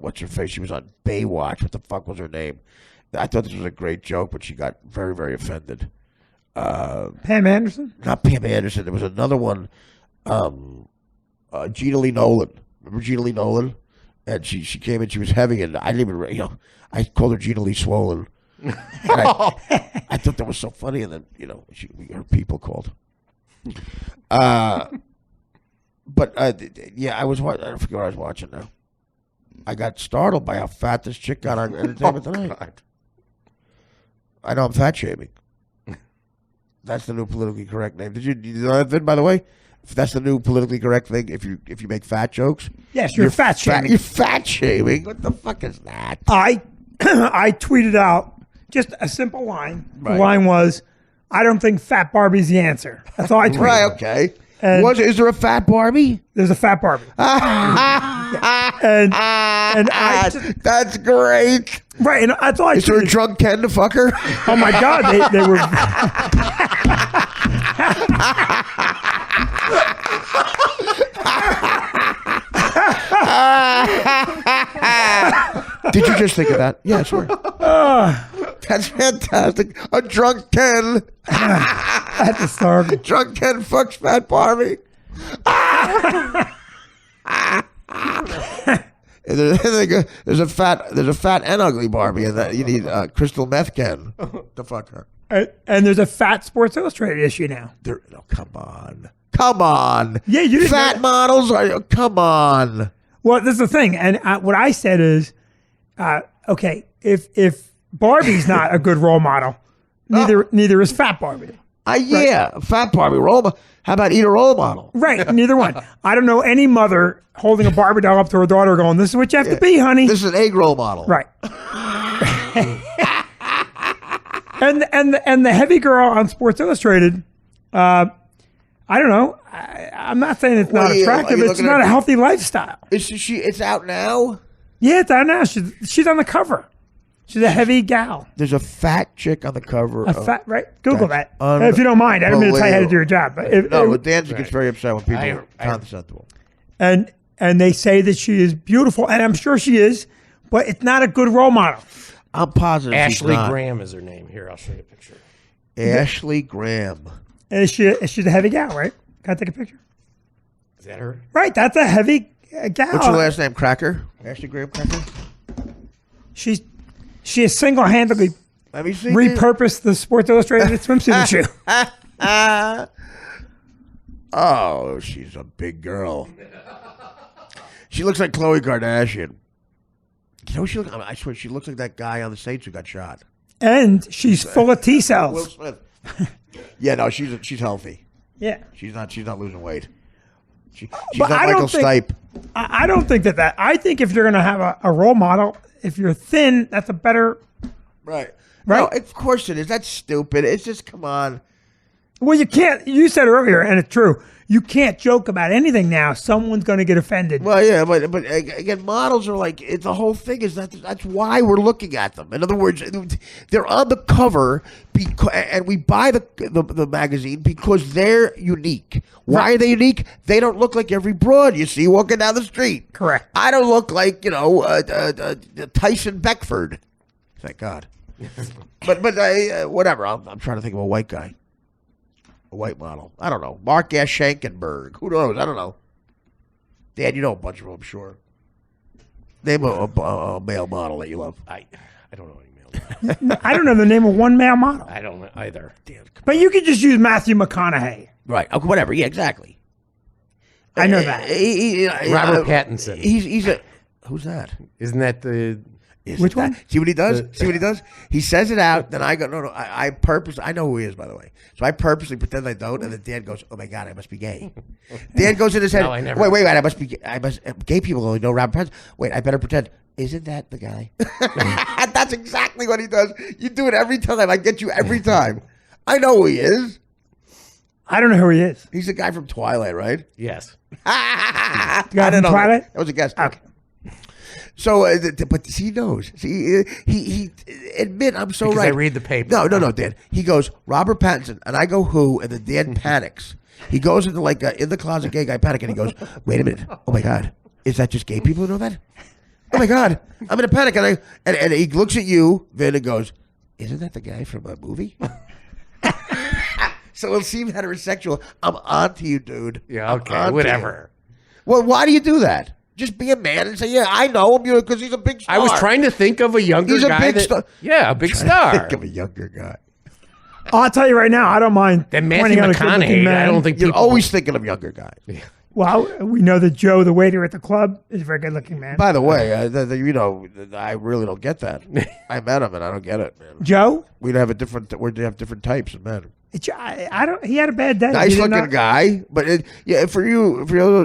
what's her face? She was on Baywatch. What the fuck was her name? I thought this was a great joke, but she got very, very offended. Pam Anderson? Not Pam Anderson. There was another one. Gina Lee Nolan. Remember Gina Lee Nolan? And she came in. She was heavy, and I didn't even. I called her Gina Lee Swollen. I thought that was so funny, and then her people called. But yeah, I don't forget what I was watching now. I got startled by how fat this chick got on Entertainment Tonight. God. I know I'm fat shaming. That's the new politically correct name. Did you know that, Vin, by the way? That's the new politically correct thing. If you make fat jokes, yes, you're fat shaming. You're fat shaming. What the fuck is that? I tweeted out just a simple line. Right. The line was, "I don't think Fat Barbie's the answer." That's all I tweeted. Right. Okay. And is there a fat Barbie? There's a fat Barbie. and I just, that's great. Right, and that's all I tweeted. Is there a drunk Ken to fuck her? Oh my God, they were. Did you just think of that? Yeah, sure. That's fantastic. A drunk Ken. That's a star. Drunk Ken fucks Fat Barbie. There's a fat and ugly Barbie, and that you need crystal meth Ken to fuck her. And there's a fat Sports Illustrated issue now. Come on. Yeah, you didn't fat models are. Come on. Well, this is the thing, and what I said is, okay, if Barbie's not a good role model, neither is Fat Barbie. Yeah, right? Fat Barbie role model. How about eat a role model? Right, neither one. I don't know any mother holding a Barbie doll up to her daughter going, "This is what you have to be, honey." This is an egg role model. Right. and the heavy girl on Sports Illustrated, I don't know. I'm not saying it's not attractive. It's not a healthy lifestyle. It's out now? Yeah, it's out now. She's on the cover. She's a heavy gal. There's a fat chick on the cover. Right? Google that. If you don't mind. I don't mean to tell you how to do your job. But Danzig gets very upset when people are condescending. And they say that she is beautiful, and I'm sure she is, but it's not a good role model. I'm positive Ashley Graham is her name. Here, I'll show you a picture. Ashley Graham. And she's a heavy gal, right? Can I take a picture? Is that her? Right, that's a heavy gal. What's her last name? Cracker? Ashley Graham Cracker? She has single-handedly repurposed the Sports Illustrated swimsuit issue. Oh, she's a big girl. She looks like Khloe Kardashian. You know what she looks like? I swear she looks like that guy on the Saints who got shot. And she's full of T cells. Will Smith. Yeah, no, she's healthy. Yeah. She's not losing weight. She's but not Michael Stipe. I don't think that. I think if you're going to have a role model, if you're thin, that's a better. Right. Right. No, of course it is. That's stupid. It's just, come on. Well, you can't. You said earlier, and it's true. You can't joke about anything now. Someone's going to get offended. Well, yeah, but again, models are like, the whole thing is that's why we're looking at them. In other words, they're on the cover, and we buy the magazine because they're unique. Why are they unique? They don't look like every broad you see walking down the street. Correct. I don't look like, Tyson Beckford. Thank God. but whatever. I'm trying to think of a white guy. A white model. I don't know. Mark S. Schenkenberg. Who knows? I don't know. Dan, you know a bunch of them, I'm sure. Name a male model that you love. I don't know any male model. I don't know the name of one male model. I don't know either. Dan, but you could just use Matthew McConaughey. right. Okay, whatever. Yeah, exactly. I know that. Robert Pattinson. He's a... Who's that? Isn't that the... Which one? See what he does? See what he does? He says it out, then I go, no, I purposely, I know who he is, by the way. So I purposely pretend I don't, and then Dan goes, oh my God, I must be gay. Dan goes in his head, No, I never. wait, gay people only know Robert Pattinson. Wait, I better pretend. Isn't that the guy? That's exactly what he does. You do it every time. I get you every time. I know who he is. I don't know who he is. He's the guy from Twilight, right? Yes. I guy from Twilight? That was a guess. Okay. So, but he knows. See, he admit I'm so Because right. I read the paper. No, Dan. He goes, Robert Pattinson, and I go, who? And then Dan panics. He goes into like in the closet gay guy panic, and he goes, wait a minute. Oh my God, is that just gay people who know that? Oh my God, I'm in a panic, and he looks at you, Vin, and goes, isn't that the guy from a movie? So it'll seem heterosexual. I'm on to you, dude. Yeah. Okay. Whatever. Well, why do you do that? Just be a man and say, yeah, I know him because he's a big star. I was trying to think of a younger He's a guy. big star. Yeah, a big star. Think of a younger guy. I'll tell you right now, I don't mind. Then Matthew McConaughey, I don't think You're people... always thinking of younger guys. Yeah. Well, we know that Joe, the waiter at the club, is a very good-looking man. By the way, I really don't get that. I met him and I don't get it, man. Joe? We have different types of men. I don't. He had a bad day. Nice looking guy, but for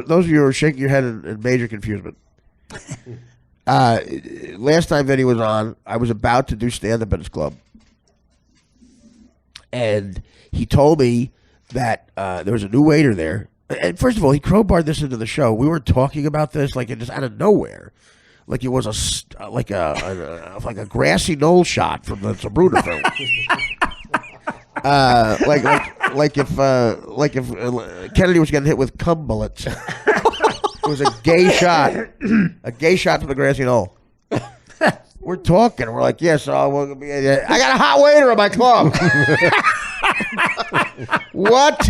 those of you who are shaking your head in major confusement. Last time Vinnie was on, I was about to do stand-up at his club. And he told me that there was a new waiter there. And first of all, he crowbarred this into the show. We were talking about this like it just out of nowhere. Like it was a grassy knoll shot from the Sabruder film. like if Kennedy was getting hit with cum bullets. It was a gay shot from the grassy knoll. We're talking. We're like, yes, I got a hot waiter at my club. What?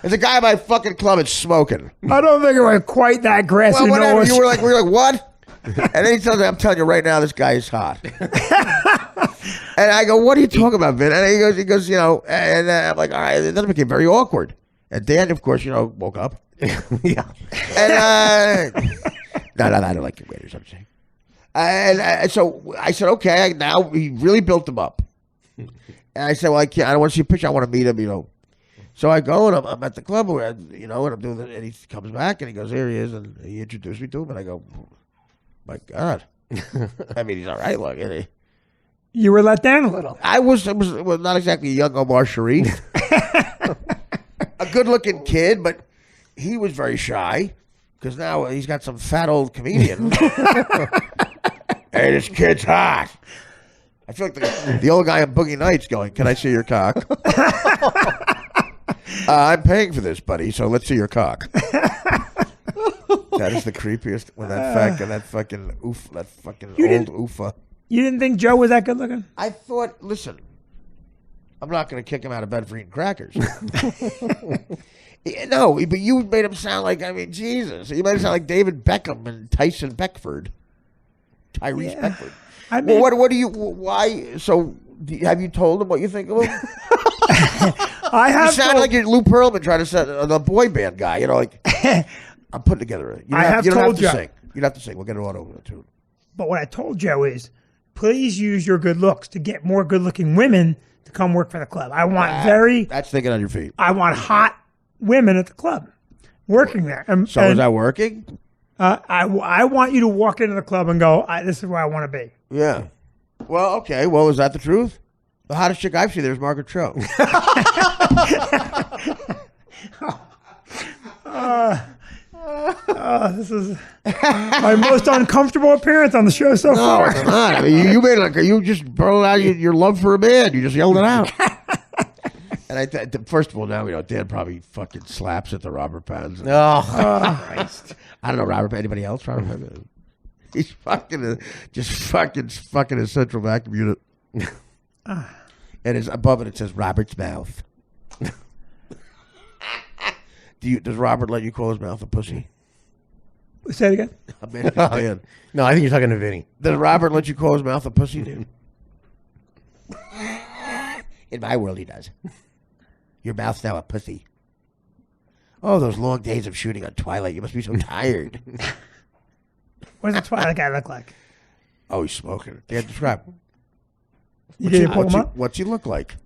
There's a guy at my fucking club that's smoking. I don't think it was quite that grassy. Well, whatever. We were like, what? And then he tells me, I'm telling you right now, this guy is hot. And I go, what are you talking about, Vin? And he goes, and I'm like, all right. And then it became very awkward. And Dan, of course, woke up. Yeah. And no, I don't like your waiters, I'm saying. And so I said, okay. Now he really built him up. And I said, well, I don't want to see a picture. I want to meet him, So I go and I'm at the club, and I'm doing it. And he comes back and he goes, here he is, and he introduced me to him, and I go, my God. I mean, he's all right, look, isn't he? You were let down a little. I was not exactly a young Omar Sharif. A good-looking kid, but he was very shy because now he's got some fat old comedian. Hey, this kid's hot. I feel like the old guy on Boogie Nights going, can I see your cock? I'm paying for this, buddy, so let's see your cock. That is the creepiest when that fucking old oofa. You didn't think Joe was that good looking? I thought, listen, I'm not going to kick him out of bed for eating crackers. No, but you made him sound like, I mean, Jesus. You made him sound like David Beckham and Tyson Beckford. Tyrese Beckford. I mean, well, what do you, why, so have you told him what you think of him? I have. You sound like you're Lou Pearlman trying to set the boy band guy, you know, like, I'm putting together a, you don't have to sing. You don't have to sing. We'll get it on over too. But what I told Joe is, please use your good looks to get more good-looking women to come work for the club. I want That's thinking on your feet. I want hot women at the club working there. Is that working? I want you to walk into the club and go, this is where I want to be. Yeah. Well, okay. Well, is that the truth? The hottest chick I've seen there is Margaret Cho. This is my most uncomfortable appearance on the show so far. No, it's not. I mean, you made like you just brought out your love for a man. You just yelled it out. And first of all, now we know Dan probably fucking slaps at the Robert Pattinson. Oh, Christ! I don't know Robert. Anybody else? Robert Pattinson? He's fucking fucking his central vacuum unit. And above it says Robert's mouth. Does Robert let you call his mouth a pussy? Say it again. Dan. No, I think you're talking to Vinnie. Does Robert let you call his mouth a pussy, dude? In my world, he does. Your mouth's now a pussy. Oh, those long days of shooting on Twilight. You must be so tired. What does the Twilight guy look like? Oh, he's smoking. Dan, describe him. You didn't pull him up? What's he look like?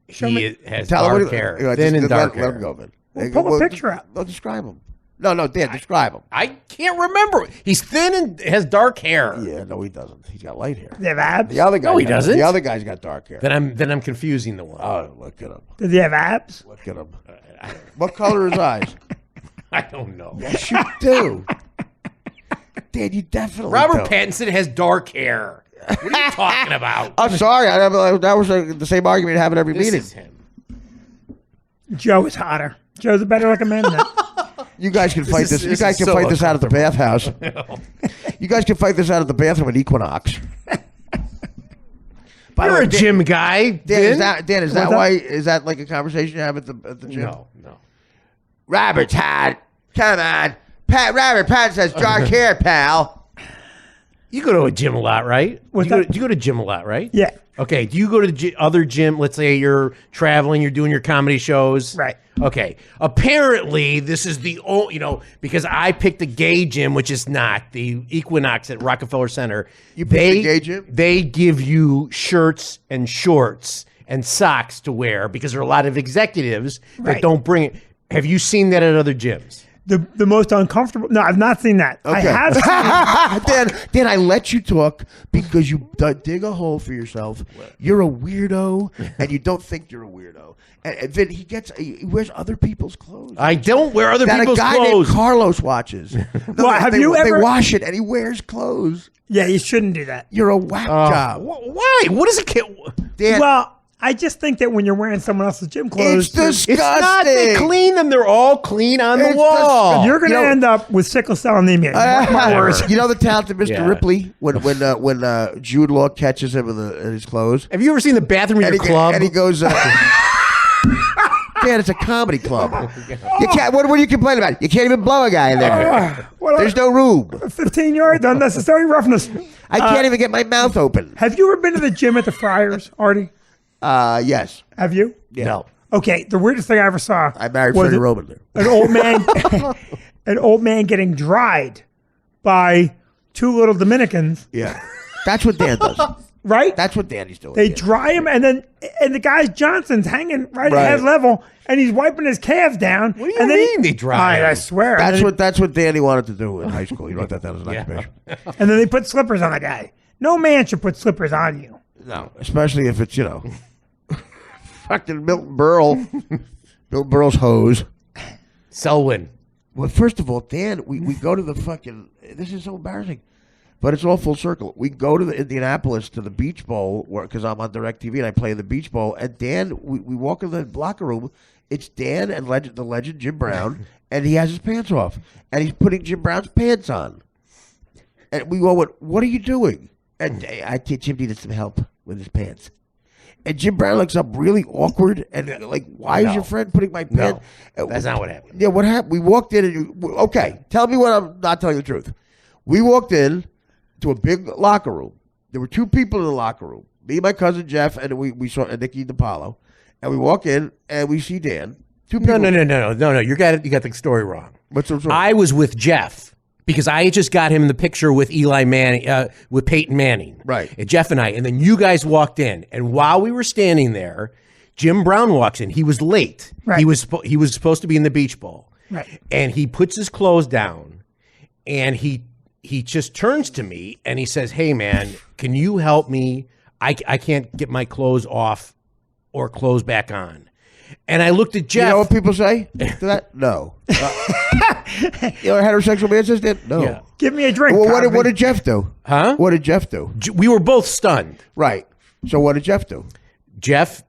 He has dark hair. Thin and dark hair. Let him go, man. Well, pull a picture up. No, describe him. No, Dan, describe him. I can't remember. He's thin and has dark hair. Yeah, no, he doesn't. He's got light hair. They have abs? The other guy, No, he doesn't. The other guy's got dark hair. Then I'm confusing the one. Oh, look at him. Does he have abs? Look at him. What color are his eyes? I don't know. Yes, you do. Dan, you definitely Robert do. Pattinson has dark hair. What are you talking about? I'm sorry. That was the same argument you have at every This meeting. is him. Joe is hotter. Joe's a better looking man than that. You guys can fight this. You is guys can so fight this out at the bathhouse. You guys can fight this out at the bathroom at Equinox. You're a gym guy. Dan, is that why? Is that like a conversation you have at the gym? No. Robert's hot. Come on, Robert Pattinson has dark hair, pal. You go to a gym a lot, right? Do What's you that? go to gym a lot, right? Yeah. Okay. Do you go to the other gym? Let's say you're traveling, you're doing your comedy shows. Right. Okay. Apparently, this is the only, because I picked a gay gym, which is not the Equinox at Rockefeller Center. You picked a gay gym? They give you shirts and shorts and socks to wear because there are a lot of executives that Right. don't bring it. Have you seen that at other gyms? The most uncomfortable. No, I've not seen that. Okay. I have seen. Dan, I let you talk because you dig a hole for yourself. You're a weirdo, and you don't think you're a weirdo. And then he wears other people's clothes. I don't wear other that people's a guy clothes. named Carlos watches. Well, have you They ever- wash it, and he wears clothes. Yeah, you shouldn't do that. You're a whack job. Why? What is a Dan, Well, I just think that when you're wearing someone else's gym clothes, it's disgusting. It's not. They clean them. They're all clean on the It's wall. you're going to end up with sickle cell anemia. My words. You know the talented Mr. Yeah. Ripley when Jude Law catches him in his clothes, Have you ever seen the bathroom in your club? and he goes. Dan, it's a comedy club. You can't. What are you complaining about? You can't even blow a guy in there. There's no room. 15 yards, unnecessary roughness. I can't even get my mouth open. Have you ever been to the gym at the Friars, Artie? Yes. Have you? No. Okay, the weirdest thing I ever saw. I married was Freddie Roman there. An old man getting dried by two little Dominicans. Yeah. That's what Dan does. Right? That's what Danny's doing. They yeah. dry him, and the guy's Johnson's hanging right Right. at head level, and he's wiping his calves down. What do you and then mean they dry I him? swear. That's what Danny wanted to do in high school. You wrote that down as an occupation. And then they put slippers on the guy. No man should put slippers on you. No, especially if it's fucking Milton Berle. Milton Berle's hose. Selwyn. Well, first of all, Dan, we go to the fucking. This is so embarrassing, but it's all full circle. We go to the Indianapolis to the Beach Bowl because I'm on DirecTV and I play the Beach Bowl. And Dan, we walk in the locker room. It's Dan and the legend Jim Brown, and he has his pants off, and he's putting Jim Brown's pants on. And we go, what are you doing? And I think Jim needed some help with his pants. And Jim Brown looks up really awkward and like, why is your friend putting my pants? No, that's not what happened. Yeah, what happened? We walked in and okay, tell me when I'm not telling the truth. We walked in to a big locker room. There were two people in the locker room. Me and my cousin Jeff, and we saw Nikki DiPaolo. And we walk in and we see Dan. Two people. No. You got the story wrong. What's the story? I was with Jeff. Because I just got him in the picture with Eli Manning, with Peyton Manning. Right. And Jeff and I. And then you guys walked in. And while we were standing there, Jim Brown walks in. He was late. Right. He was supposed to be in the Beach Bowl. Right. And he puts his clothes down. And he just turns to me and he says, hey, man, can you help me? I can't get my clothes off or clothes back on. And I looked at Jeff. You know what people say to that? No. You know, a heterosexual man says that? No. Yeah. Give me a drink. Well, what did Jeff do? Huh? What did Jeff do? We were both stunned. Right. So what did Jeff do? Jeff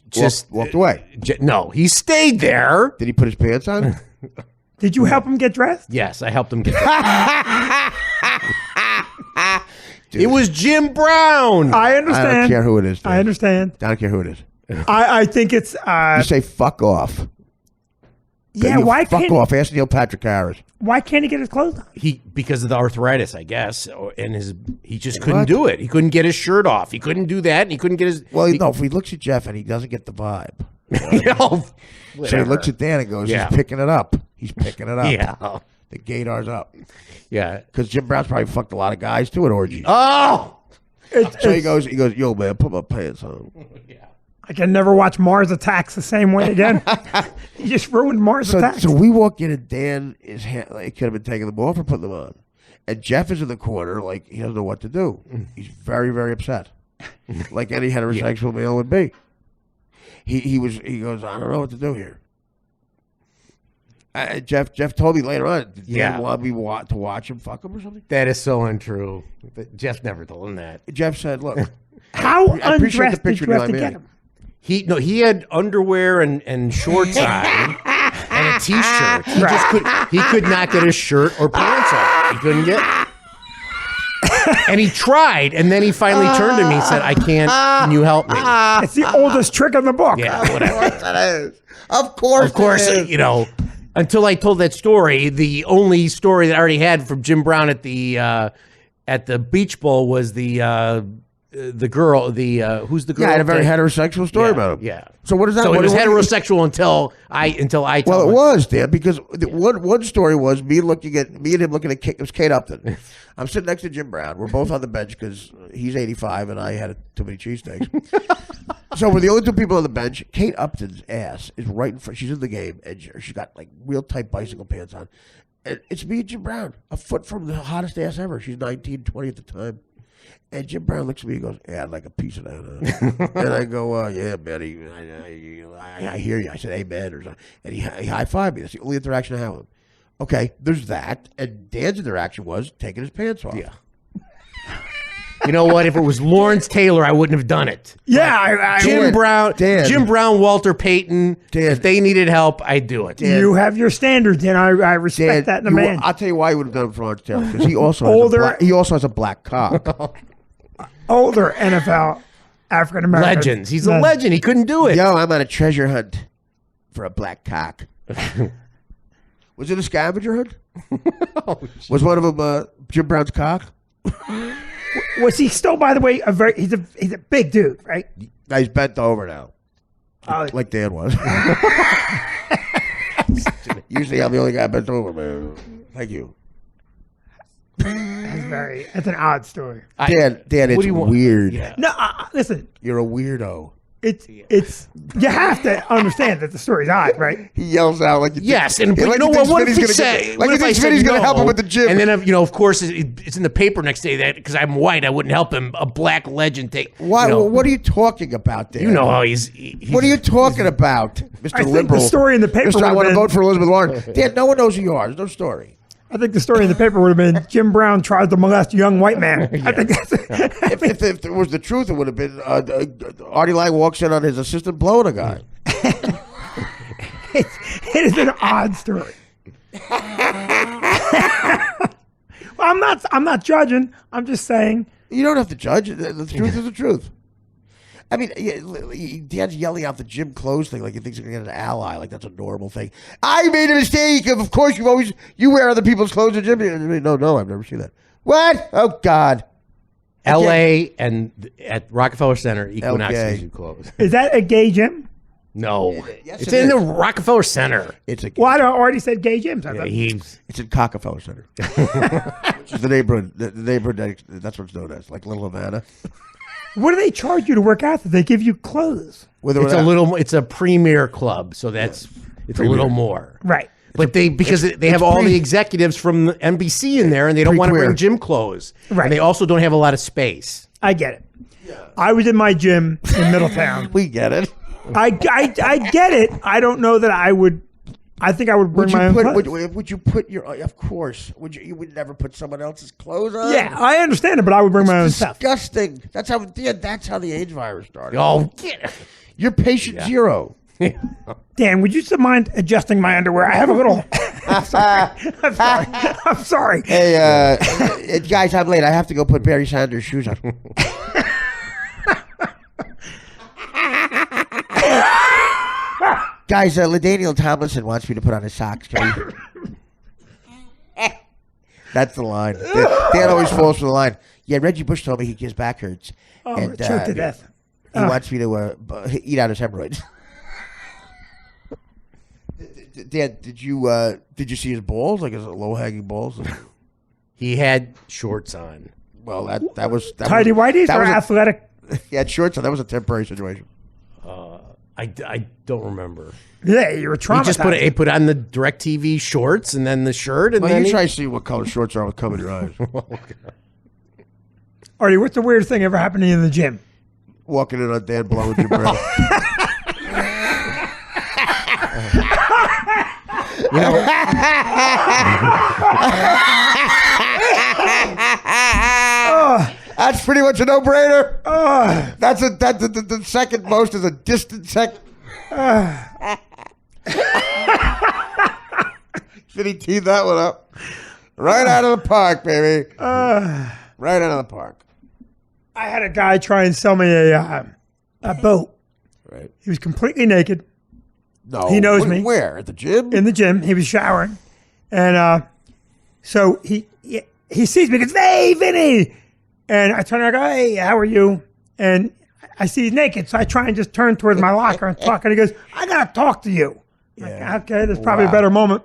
just walked away. No, he stayed there. Did he put his pants on? Did you help him get dressed? Yes, I helped him get dressed. It was Jim Brown. I understand. I don't care who it is. Dude. I understand. I don't care who it is. I think it's. You say fuck off. Yeah, why fuck can't off? Ask Neil Patrick Harris. Why can't he get his clothes on? Because of the arthritis, I guess, he just couldn't do it. He couldn't get his shirt off. He couldn't do that, and he couldn't get his. Well, no. If he looks at Jeff and he doesn't get the vibe, so he looks at Dan and goes, "He's picking it up. He's picking it up. Yeah, the gaydar's up. Yeah, because Jim Brown's probably fucked a lot of guys too at orgies. Oh, so he goes, yo, man, put my pants on. Yeah. I can never watch Mars Attacks the same way again. You just ruined Mars Attacks. So we walk in and Dan is like, could have been taking them off or putting them on. And Jeff is in the corner like he doesn't know what to do. He's very, very upset. Like any heterosexual male would be. He goes, I don't know what to do here. Jeff told me later on, did Dan want me to watch him fuck him or something? That is so untrue. Jeff never told him that. Jeff said, look. How undressed did you have to get him? He had underwear and shorts on and a t-shirt. He could not get his shirt or pants on. He couldn't get. And he tried, and then he finally turned to me and said, "I can't. Can you help me?" It's the oldest trick in the book. Yeah, whatever. Of course, you know. Until I told that story, the only story that I already had from Jim Brown at the Beach Bowl was the girl, who's the girl? Yeah, I had a very heterosexual story about him. Yeah. So what is that? So it was heterosexual until I told Well, it was, Dan, because one story was me and him looking at it was Kate Upton. I'm sitting next to Jim Brown. We're both on the bench because he's 85 and I had too many cheesesteaks. So we're the only two people on the bench. Kate Upton's ass is right in front. She's in the game and she's got like real tight bicycle pants on. And it's me and Jim Brown, a foot from the hottest ass ever. She's 19, 20 at the time. And Jim Brown looks at me and goes, yeah, I'd like a piece of that. And I go, yeah, Betty, I hear you. I said, amen. Or something. And he high-fived me. That's the only interaction I had with him. Okay, there's that. And Dan's interaction was taking his pants off. Yeah. You know what? If it was Lawrence Taylor, I wouldn't have done it. Yeah, Jim Brown, Walter Payton. If they needed help, I'd do it. You have your standards, and I respect that in a man. I'll tell you why he would have done it for Lawrence Taylor, because he also has a black cock. Older NFL African American legends. He's a legend. He couldn't do it. Yo, I'm on a treasure hunt for a black cock. Was it a scavenger hunt? Was one of them Jim Brown's cock? Was he still, by the way, he's a big dude, right? He's bent over now, like Dan was. Usually, I'm the only guy bent over, man. Thank you. That's an odd story. Dan, it's weird. Yeah. No, listen. You're a weirdo. it's you have to understand that the story's odd, right? He yells out like yes, and but you know what? What if he said? Like if Vinny's going to help him with the gym, and then of course it's in the paper next day that because I'm white, I wouldn't help him. A black legend take. Why? What are you talking about there? You know how he's what are you talking about, Mr. I think Liberal? the story in the paper. Mr. I want to vote for Elizabeth Warren. Dan, no one knows who you are. There's no story. I think the story in the paper would have been Jim Brown tries to molest a young white man. I think that's if it was the truth, it would have been Artie Lang walks in on his assistant blowing a guy. it is an odd story. Well, I'm not judging. I'm just saying. You don't have to judge. The truth is the truth. I mean, Dan's yelling out the gym clothes thing like he thinks he's going to get an ally. Like that's a normal thing. I made a mistake. Of course, you wear other people's clothes in the gym. No, I've never seen that. What? Oh, God. L.A. and at Rockefeller Center, Equinox gives you clothes. Is that a gay gym? No. Yes, it's in the Rockefeller Center. Well, I already said gay gyms. It's in Rockefeller Center. Which is the neighborhood. The neighborhood, that's what it's known as, like Little Havana. What do they charge you to work out? They give you clothes. It's a premier club, so it's a little more. Right. But because they have all the executives from the NBC in there, and they don't want to bring gym clothes. Right. And they also don't have a lot of space. I get it. Yeah. I was in my gym in Middletown. We get it. I get it. I don't know that I would. I think I would bring my own clothes. Would you put your? Of course. You would never put someone else's clothes on. Yeah, I understand it, but I would bring my own stuff. Disgusting. That's how the AIDS virus started. Oh, you're patient zero. Dan, would you mind adjusting my underwear? I have a little. I'm sorry. Hey, guys, I'm late. I have to go put Barry Sanders' shoes on. Guys, LaDaniel Tomlinson wants me to put on his socks. That's the line. Dan always falls for the line. Yeah, Reggie Bush told me his back hurts. Oh, and choked to death. He wants me to eat out his hemorrhoids. Dan, did you see his balls? Like his low-hanging balls? He had shorts on. Well, that was tidy whities or athletic. He had shorts on. That was a temporary situation. I don't remember. Yeah, you were traumatized. He put on the DirecTV shorts and then the shirt. And then you try to see what color shorts are with cover your eyes. Artie, what's the weirdest thing ever happened to you in the gym? Walking in on Dan blowing your breath. That's pretty much a no-brainer. That's the second most is a distant second. Vinnie teed that one up. Right out of the park, baby. Right out of the park. I had a guy try and sell me a boat. Right. He was completely naked. No. He knows me. Where? At the gym? In the gym. He was showering. And so he sees me and goes, "Hey, Vinny." And I turn around and go, "Hey, how are you?" And I see he's naked, so I try and just turn towards my locker and talk. And he goes, "I got to talk to you." Yeah. Like, okay, there's probably a better moment.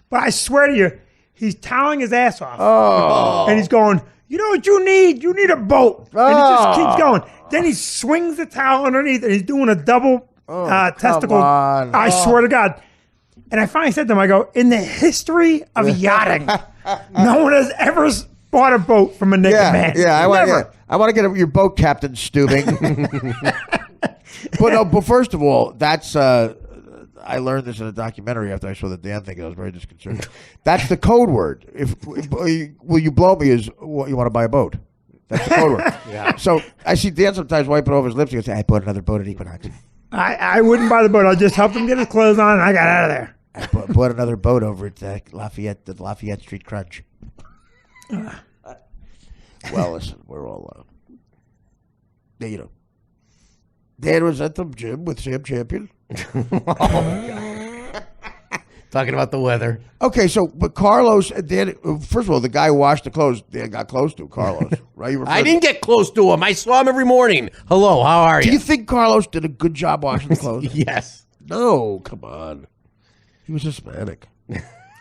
But I swear to you, he's toweling his ass off. Oh. And he's going, "You know what you need? You need a boat." And he just keeps going. Then he swings the towel underneath, and he's doing a double testicle. I swear to God. And I finally said to him, I go, in the history of yachting, no one has ever bought a boat from a naked man. Yeah, I want to get your boat captain stubing. But first of all, that's I learned this in a documentary after I saw the Dan thing. I was very disconcerted. That's the code word. Will you blow me is what you want to buy a boat. That's the code word. Yeah. So I see Dan sometimes wiping over his lips. He goes, "I bought another boat at Equinox." I wouldn't buy the boat. I just helped him get his clothes on, and I got out of there. I bought another boat over at the Lafayette Street Crunch. Well, listen, we're all Dan was at the gym with Sam Champion. Talking about the weather. Okay, but Carlos, Dan, first of all, the guy who washed the clothes, Dan got close to Carlos, right? I didn't get close to him. I saw him every morning. Hello, how are you? Do you think Carlos did a good job washing the clothes? Yes. No, come on. He was Hispanic.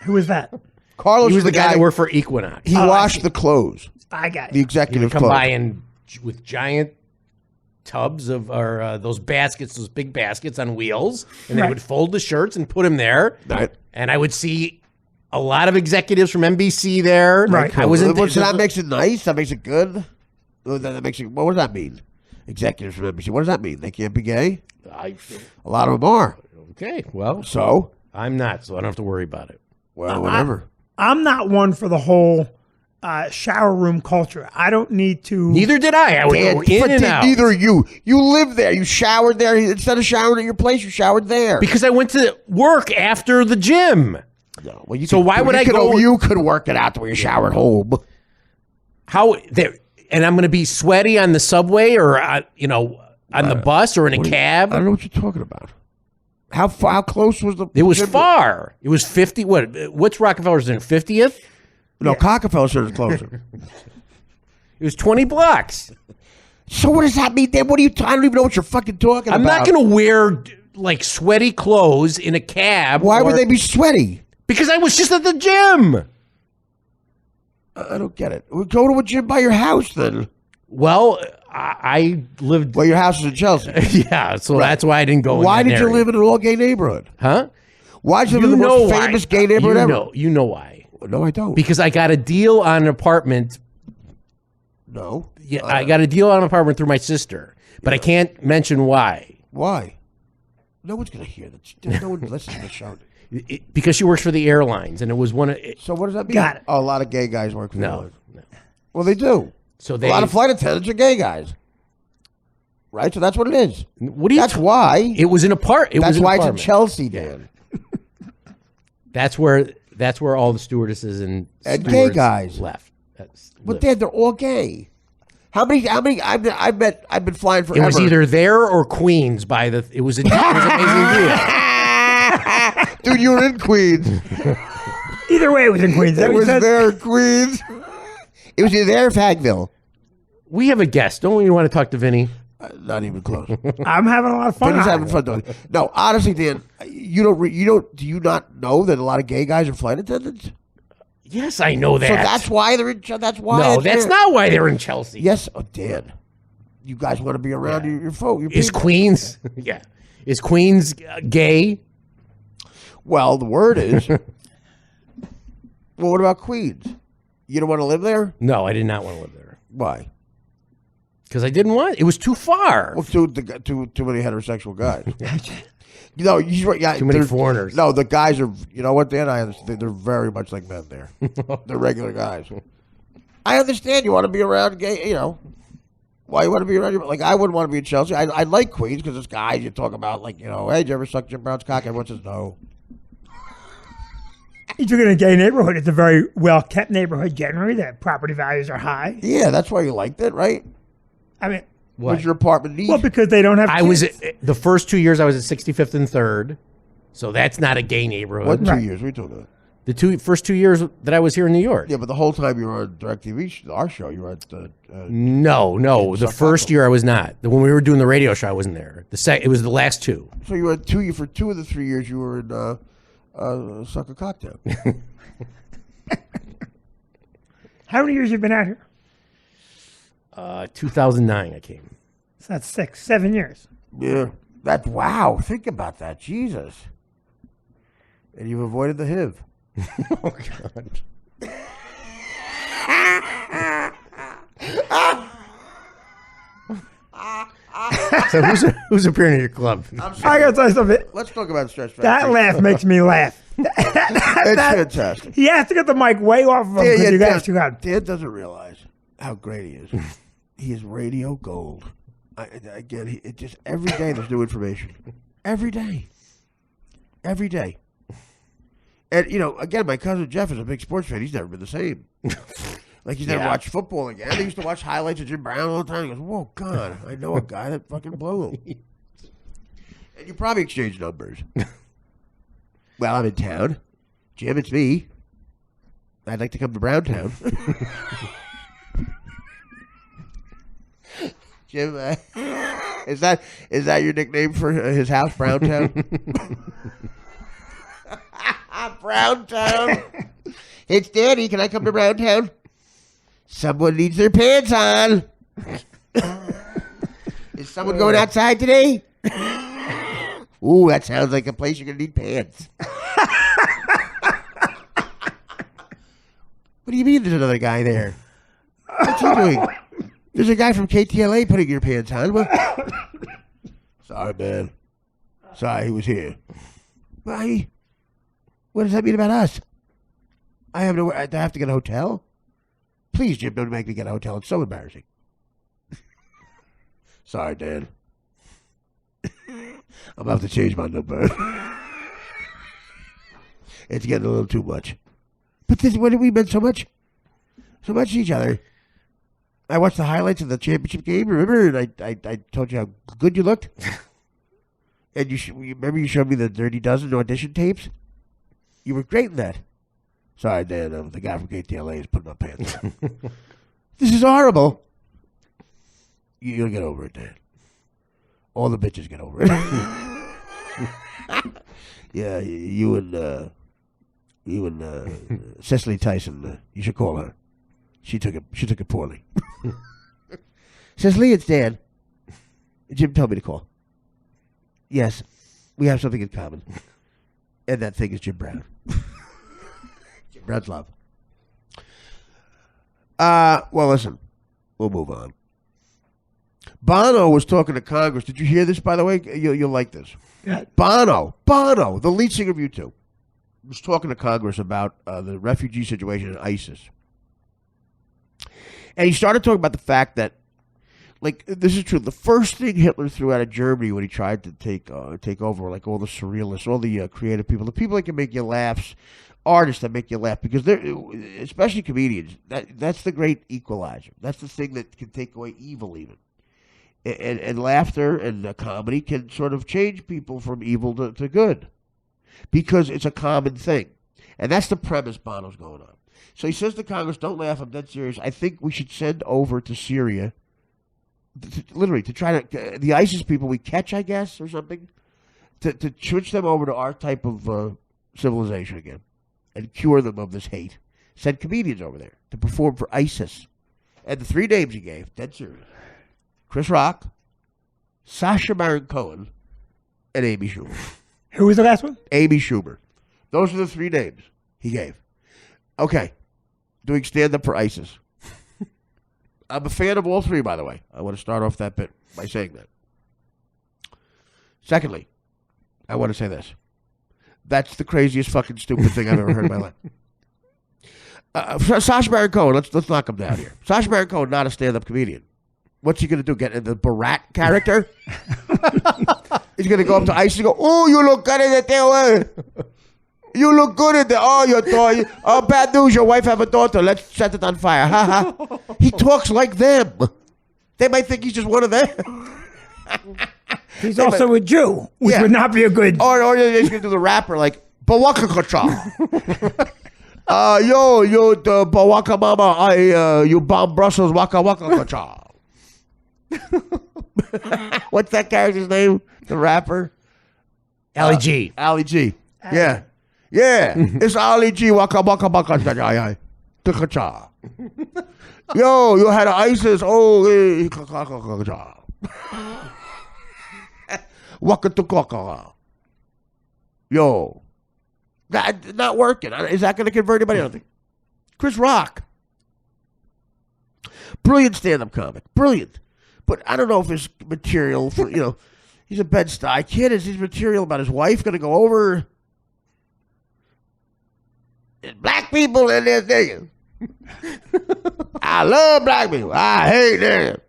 Who was that? Carlos he was the guy that worked for Equinox. He washed the clothes. I got it. The executive clothes. Come by and with giant tubs of or those baskets, those big baskets on wheels, and they Right. would fold the shirts and put them there. Right. And I would see a lot of executives from NBC there. Right. I was in. So that makes it nice. That makes it good. That makes it. What does that mean? Executives from NBC. What does that mean? They can't be gay. A lot of them are. Okay, well, So I'm not, so I don't have to worry about it. well, whatever. I'm not one for the whole shower room culture. I don't need to. Neither did I. I would go in and out. Neither you. You lived there. You showered there instead of showering at your place. You showered there. Because I went to work after the gym. No, well, So why would I go? You could work it out to where you showered home. How there? And I'm going to be sweaty on the subway or on the bus or in a cab. I don't know what you're talking about. How close was the? It was far. It was 50. What's Rockefeller's in 50th? No, Cockefeller said it's closer. It was 20 blocks. So what does that mean? Then what are you? I don't even know what you're fucking talking I'm about. not going to wear like sweaty clothes in a cab. Why would they be sweaty? Because I was just at the gym. I don't get it. Well, go to a gym by your house then. Well, I lived. Well, your house is in Chelsea. Yeah, so that's why I didn't go. Why in that did you area. live in an all-gay neighborhood? Huh? Why did you live in the most famous gay neighborhood ever? You know why? No, I don't. Because I got a deal on an apartment. No. Yeah, I got a deal on an apartment through my sister, but I can't mention why. Why? No one's going to hear that. No one listens to the show. Because she works for the airlines, and it was one of. So what does that mean? Got it. Oh, a lot of gay guys work for the No, airlines. Well, they do. so A they. lot of flight attendants are gay guys. Right? So that's what it is. What do you? That's why. It was an apartment. That's why it's in apartment. Chelsea, Dan. That's where all the stewardesses and gay stewards guys left. But Dan, they're all gay. How many? I've been flying It forever. was either there or Queens by the. It was an amazing deal. Dude, you were in Queens. Either way, it was in Queens. It was there in Queens. It was either there or Fagville. We have a guest. Don't you want to talk to Vinnie? Not even close. I'm having a lot of fun. Vinny's having fun doing it. No, honestly, Dan, do you not know that a lot of gay guys are flight attendants? Yes, I know that. So that's why they're in. That's why. No, it's that's there. not why they're in Chelsea. Yes, Dan. You guys want to be around your folk. Your Is people. Queens? Yeah. Is Queens gay? Well, the word is. Well, what about Queens? You don't want to live there? No, I did not want to live there Why? because I didn't want. It was too far. Well, too many heterosexual guys. He's right. Yeah, Too many they're- foreigners. No, the guys are. You know what, Dan? I understand. They're very much like men there. They're regular guys. I understand you want to be around gay. You know, why you want to be around? Like I wouldn't want to be in Chelsea. I like Queens because it's guys you talk about. Like hey, did you ever suck Jim Brown's cock? Everyone says no. You took it in a gay neighborhood. It's a very well-kept neighborhood generally. The property values are high. Yeah, that's why you liked it, right? I mean, What's your apartment need? well, because they don't have I kids. was the first 2 years I was at 65th and 3rd, so that's not a gay neighborhood. What 2 Right. years? We talking about? The first 2 years that I was here in New York. Yeah, but the whole time you were on DirecTV, our show, you were at No. The first year I was not. When we were doing the radio show, I wasn't there. It was the last two. So you were at for 2 of the 3 years you were in Sucker Cocktail. How many years you been out here? 2009 I came. So that's 7 years. Yeah. Wow. Think about that. Jesus. And you've avoided the HIV. Oh God. So who's appearing at your club? I gotta tell you something. Let's talk about Stretch That Factory. laugh makes me laugh. It's fantastic. He has to get the mic way off of him because you guys too loud. Dan doesn't realize how great he is. He is radio gold. Again, it just every day there's new information. Every day. Every day. And, again, my cousin Jeff is a big sports fan. He's never been the same. Like, he's never watched football again. He used to watch highlights of Jim Brown all the time. He goes, whoa, God, I know a guy that fucking blew him. And you probably exchange numbers. Well, I'm in town. Jim, it's me. I'd like to come to Browntown. Jim, is that your nickname for his house, Browntown? Browntown. It's Danny. Can I come to Browntown? Someone needs their pants on. Is someone going outside today? Ooh, that sounds like a place you're going to need pants. What do you mean there's another guy there? What's he doing? There's a guy from KTLA putting your pants on. What? Sorry, man. Sorry, he was here. Why? What does that mean about us? I have to get a hotel? Please, Jim, don't make me get a hotel. It's so embarrassing. Sorry, Dan. I'm about to change my number. It's getting a little too much. But this, what did we meant so much? So much to each other. I watched the highlights of the championship game, remember? And I told you how good you looked. And you remember you showed me the Dirty Dozen audition tapes? You were great in that. Sorry, Dan, the guy from KTLA is putting my pants on. This is horrible. You'll get over it, Dan. All the bitches get over it. Yeah, you and Cecily Tyson, you should call her. She took it poorly. Cecily, it's Dan. Jim told me to call. Yes, we have something in common. And that thing is Jim Brown. Jim Brown's love. Well, listen. We'll move on. Bono was talking to Congress. Did you hear this, by the way? You'll like this. Yeah. Bono, the lead singer of U2, was talking to Congress about the refugee situation in ISIS. And he started talking about the fact that, like, this is true. The first thing Hitler threw out of Germany when he tried to take over, like, all the surrealists, all the creative people, the people that can make you laugh, artists that make you laugh, because they're, especially comedians, that's the great equalizer. That's the thing that can take away evil, even. And laughter and comedy can sort of change people from evil to good, because it's a common thing. And that's the premise Bono's going on. So he says to Congress, don't laugh, I'm dead serious. I think we should send over to Syria, literally, to try to, the ISIS people we catch, I guess, or something, to switch them over to our type of civilization again and cure them of this hate. Send comedians over there to perform for ISIS. And the three names he gave, dead serious: Chris Rock, Sacha Baron Cohen, and Amy Schumer. Who was the last one? Amy Schumer. Those are the three names he gave. Okay. Doing stand-up for ISIS. I'm a fan of all three, by the way. I want to start off that bit by saying that. Secondly, I want to say this. That's the craziest fucking stupid thing I've ever heard in my life. Sacha Baron Cohen, let's knock him down here. Sacha Baron Cohen, not a stand-up comedian. What's he going to do? Get in the Barat character? He's going to go up to ISIS and go, oh, you look good at it. You look good at it. Oh, your daughter. Oh, bad news. Your wife have a daughter. Let's set it on fire. Ha ha. He talks like them. They might think he's just one of them. He's also a Jew, which would not be a good... Or he's going to do the rapper like, Bawaka-kacha. Yo, the Bawaka mama, you bomb Brussels, waka-waka-kacha. What's that character's name? The rapper? Ali G. Ali G. Yeah. Yeah. It's Ali G. Waka waka waka cha. Yo, you had ISIS. Oh, waka to yo. That not working. Is that going to convert anybody? I don't think. Chris Rock. Brilliant stand-up comic. Brilliant. But I don't know if his material for, he's a Bed-Stuy kid. Is his material about his wife going to go over? There's black people in this thing. I love black people. I hate them.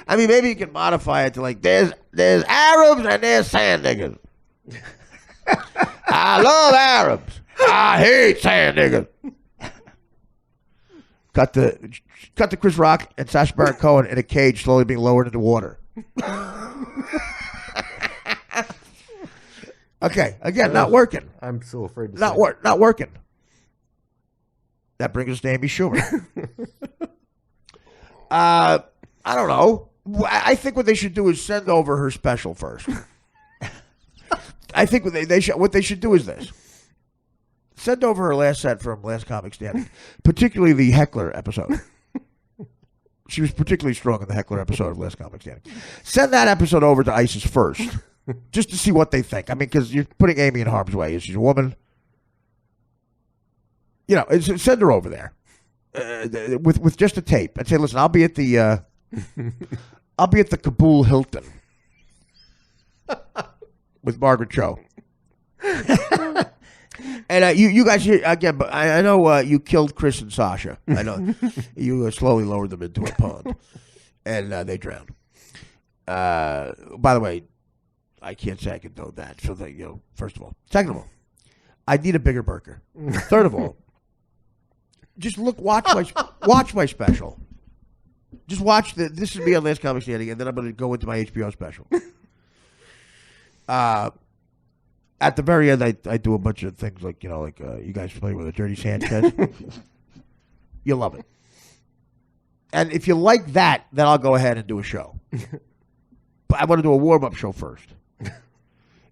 I mean, maybe you can modify it to like, there's Arabs and there's sand niggas. I love Arabs. I hate sand niggas. Cut the Chris Rock and Sacha Baron Cohen in a cage slowly being lowered into water. Okay, again, not working. I'm so afraid to not working. That brings us to Amy Schumer. I don't know. I think what they should do is send over her special first. I think what they should do is this. Send over her last set from Last Comic Standing, particularly the heckler episode. She was particularly strong in the Heckler episode of Last Comic Standing. Send that episode over to ISIS first, just to see what they think. I mean, because you're putting Amy in harm's way. She's a woman. You know, send her over there with just a tape and say, "Listen, I'll be at the Kabul Hilton with Margaret Cho." And you guys here again, but I know you killed Chris and Sasha. I know you slowly lowered them into a pond, and they drowned. By the way, I can't say I condone that. So that, first of all, second of all, I need a bigger burger. Third of all, just watch my special. Just watch this is me on Last Comic Standing, and then I'm going to go into my HBO special. At the very end, I do a bunch of things like, you guys familiar with a Dirty Sanchez? You'll love it. And if you like that, then I'll go ahead and do a show. But I want to do a warm-up show first.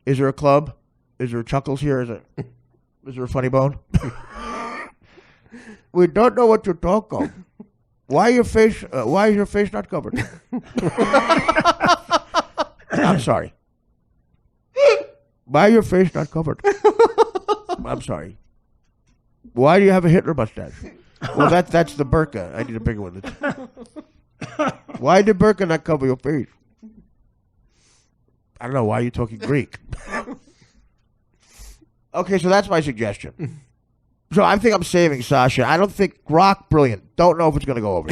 Is there a club? Is there Chuckles here? Is there a Funny Bone? We don't know what to talk of. Why is your face not covered? I'm sorry. Why are your face not covered? I'm sorry. Why do you have a Hitler mustache? Well, that's the burqa. I need a bigger one. Why did burqa not cover your face? I don't know. Why are you talking Greek? Okay, so that's my suggestion. So I think I'm saving Sasha. I don't think Rock, brilliant. Don't know if it's going to go over.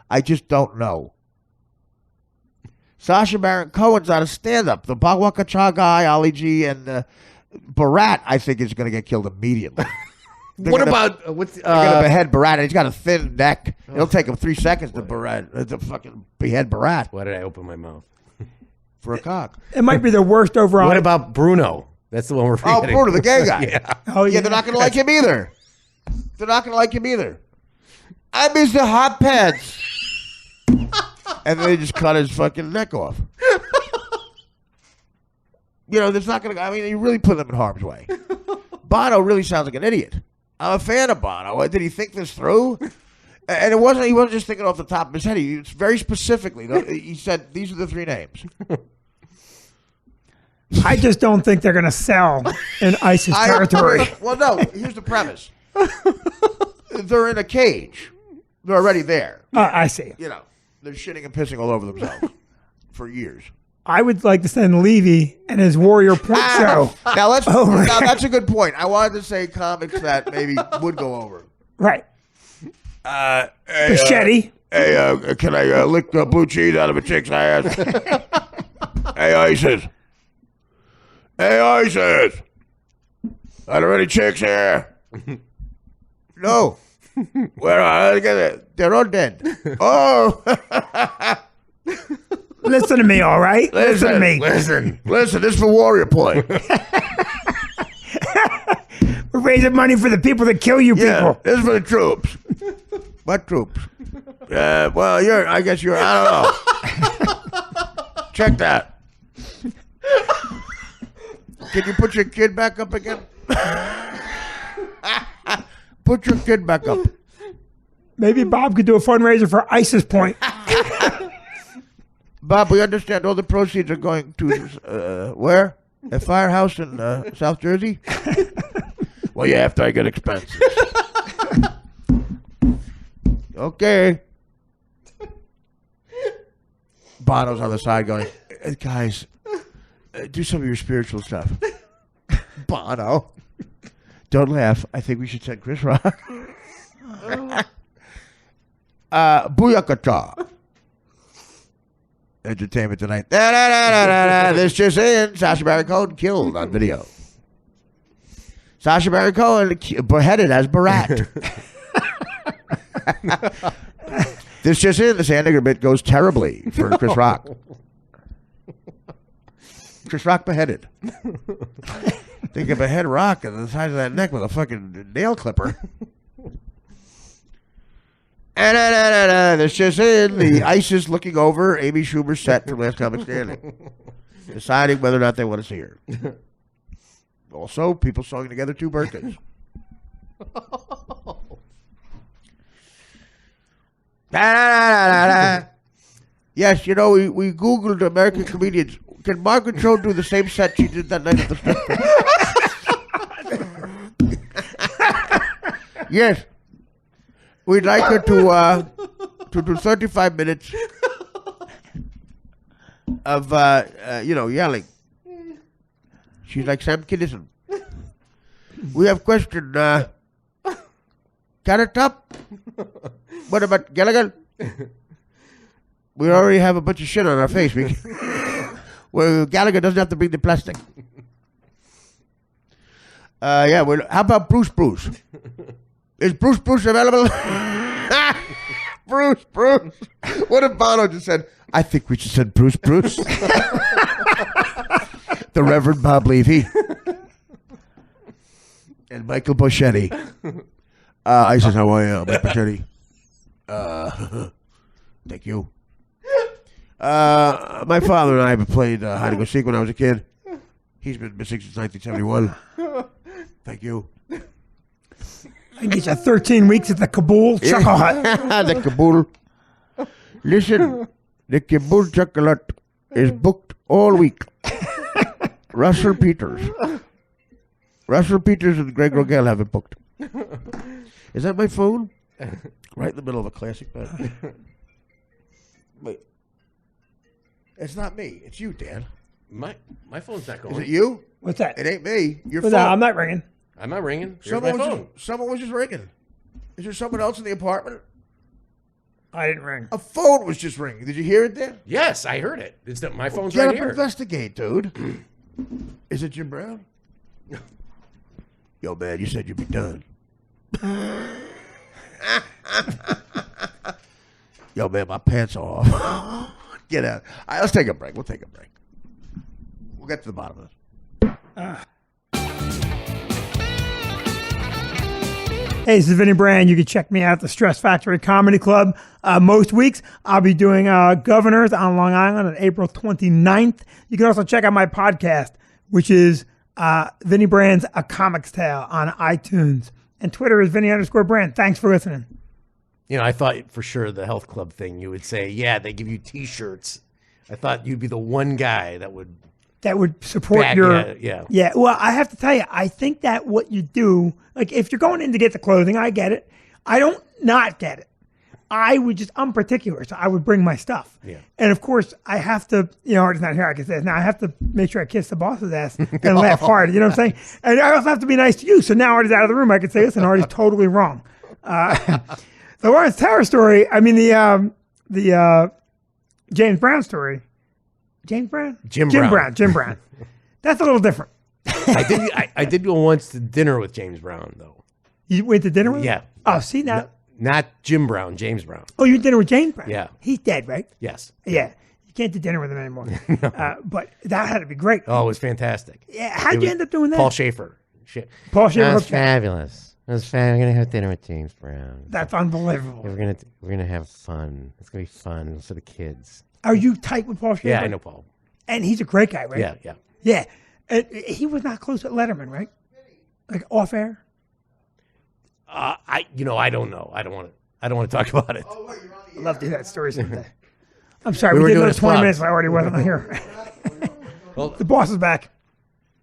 I just don't know. Sacha Baron Cohen's on a stand-up. The Bawaka Cha guy, Ali G, and Barat, I think, is going to get killed immediately. They're going to behead Barat, and he's got a thin neck. It'll take him 3 seconds to fucking behead Barat. Why did I open my mouth? For a cock. It might be the worst overall. What about Bruno? That's the one we're forgetting. Oh, Bruno, the gay guy. Yeah. Oh, Yeah, they're not going to like him either. I miss the hot pants. And then they just cut his fucking neck off. There's not going to... I mean, you really put them in harm's way. Bono really sounds like an idiot. I'm a fan of Bono. Did he think this through? And he wasn't just thinking off the top of his head. He very specifically, he said, these are the 3 names. I just don't think they're going to sell in ISIS territory. Well, no. Here's the premise. They're in a cage. They're already there. I see. They're shitting and pissing all over themselves for years. I would like to send Levy and his Warrior Point show. Now that's a good point. I wanted to say comics that maybe would go over. Right. Machete. Can I lick the blue cheese out of a chick's ass? Hey, ISIS. Are there any chicks here? No. Where are they? They're all dead. Oh. Listen to me, all right? Listen to me. Listen, this is for Warrior Point. We're raising money for the people that kill you people. This is for the troops. What troops? Well, I guess you're, I don't know. Check that. Can you put your kid back up again? Put your kid back up. Maybe Bob could do a fundraiser for ISIS Point. Bob, we understand all the proceeds are going to, where? A firehouse in South Jersey? Well, yeah, after I get expenses. Okay. Bono's on the side going, guys, do some of your spiritual stuff. Bono. Don't laugh. I think we should send Chris Rock. Booyakata. Entertainment Tonight. This just in. Sacha Baron Cohen killed on video. Sacha Baron Cohen beheaded as Barat. This just in. The Sandiger bit goes terribly for Chris Rock. Chris Rock beheaded. They can behead Rock on the size of that neck with a fucking nail clipper. This just in. The ISIS looking over Amy Schumer's set from Last Comic Standing, deciding whether or not they want to see her. Also, people sewing together 2 birthdays. Yes, you know, we Googled American comedians. Can Margaret Cho do the same set she did that night at the strip club? Yes. We'd like her to do 35 minutes of, yelling. She's like Sam Kinison. We have question, Carrot Top? What about Gallagher? We already have a bunch of shit on our face. Well, Gallagher doesn't have to bring the plastic. How about Bruce Bruce? Is Bruce Bruce available? Bruce Bruce. What if Bono just said, I think we should send Bruce Bruce? The Reverend Bob Levy. And Michael Boschetti. ISIS, how are you? Mike Boschetti. Thank you. My father and I have played hide and go seek when I was a kid. He's been missing since 1971. Thank you. I get you 13 weeks at the Kabul Chuckle Hut. The Kabul. Listen, the Kabul Chuckle Hut is booked all week. Russell Peters and Greg Rogel have it booked. Is that my phone? Right in the middle of a classic band. Wait. It's not me. It's you, Dan. My phone's not going. Is it you? What's that? It ain't me. Your What's phone. that? I'm not ringing. I'm not ringing. Here's my phone. Someone was just ringing. Is there someone else in the apartment? I didn't ring. A phone was just ringing. Did you hear it, Dan? Yes, I heard it. It's my phone's Get right up here. and investigate, dude. Is it Jim Brown? Yo, man, you said you'd be done. Yo, man, my pants are off. Get out. All right, let's take a break. We'll take a break. We'll get to the bottom of this. Hey, this is Vinnie Brand. You can check me out at the Stress Factory Comedy Club. Most weeks, I'll be doing Governors on Long Island on April 29th. You can also check out my podcast, which is Vinnie Brand's A Comic's Tale on iTunes. And Twitter is Vinnie_Brand. Thanks for listening. You know, I thought for sure the health club thing, you would say, yeah, they give you T-shirts. I thought you'd be the one guy that would support yeah. Well, I have to tell you, I think that what you do, like if you're going in to get the clothing, I get it. I don't not get it. I'm particular, so I would bring my stuff. Yeah. And of course, I have to, Artie's not here, I can say this. Now I have to make sure I kiss the boss's ass and laugh hard, you know what I'm saying? And I also have to be nice to you. So now Artie's out of the room, I can say, listen, Artie's totally wrong. The Lawrence Tower story, the James Brown story. James Brown? Jim Brown. That's a little different. I did go once to dinner with James Brown, though. You went to dinner with him? Yeah. Oh, see now. Not Jim Brown, James Brown. Oh, you had dinner with James Brown? Yeah. He's dead, right? Yes. Yeah. You can't do dinner with him anymore. No. But that had to be great. Oh, it was fantastic. Yeah. How'd you end up doing that? Paul Schaefer. Paul Schaefer. That was fabulous. It was fun. We're gonna have dinner with James Brown. That's unbelievable. Yeah, we're gonna have fun. It's gonna be fun for the kids. Are you tight with Paul Schaefer? Yeah, I know Paul. And he's a great guy, right? Yeah. Yeah. And he was not close with Letterman, right? Like off air. I don't know. I don't want to talk about it. I'd love to hear that story someday. I'm sorry, We we were did doing another a 20 plug. minutes. I already wasn't here. Well, The boss is back.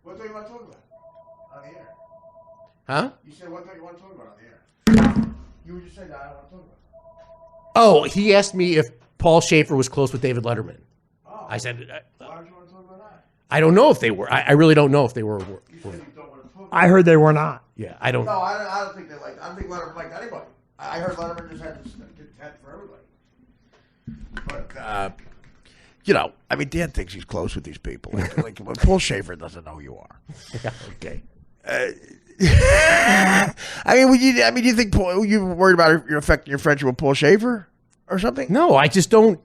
What do you want to talk about on the air? huh? You said what do you want to talk about on the air? You would just say that I don't want to talk about Oh, he asked me if Paul Schaefer was close with David Letterman. Oh. I said, Why don't you want to talk about that? I don't know if they were. I really don't know if they were. You said you don't want to talk about I heard they were not. Yeah, I don't. No, I don't think they liked. I don't think Letterman liked anybody. I heard Letterman just had this contempt for everybody. But Dan thinks he's close with these people. Like Paul Schaefer doesn't know who you are. Okay. Do you think you were worried about you're affecting your friendship with Paul Schaefer or something? No, I just don't.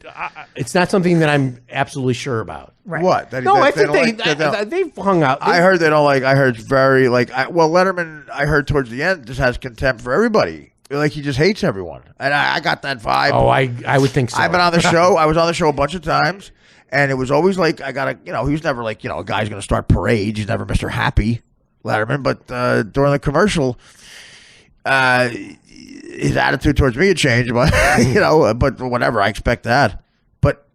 It's not something that I'm absolutely sure about. Right. What? I think they've hung out. I heard they don't like. I heard it's very Letterman. I heard towards the end just has contempt for everybody. Like he just hates everyone, and I got that vibe. Oh, I would think so. I've been on the show. I was on the show a bunch of times, and it was always like I gotta. He was never like a guy's gonna start parades. He's never Mr. Happy, Letterman. But during the commercial, his attitude towards me had changed, but but whatever, I expect that. But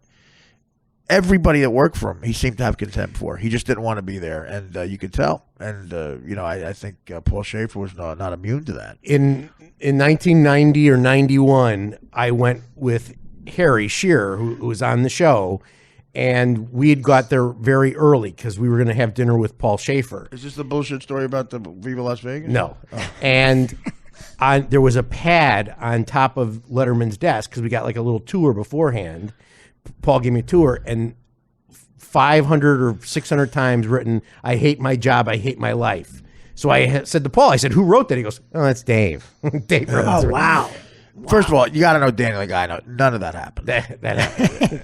everybody that worked for him, he seemed to have contempt for. He just didn't want to be there, and you could tell. And I think Paul Schaefer was not immune to that. In 1990 or 91, I went with Harry Shearer, who was on the show, and we had got there very early because we were going to have dinner with Paul Schaefer. Is this the bullshit story about the Viva Las Vegas? No. Oh. And there was a pad on top of Letterman's desk because we got like a little tour beforehand. Paul gave me a tour, and 500 or 600 times written, "I hate my job, I hate my life." So I said to Paul, I said, "Who wrote that?" He goes, "Oh, that's Dave." Dave wrote it. Oh, wow. First of all, you got to know Danny like I know. None of that happened. That happened.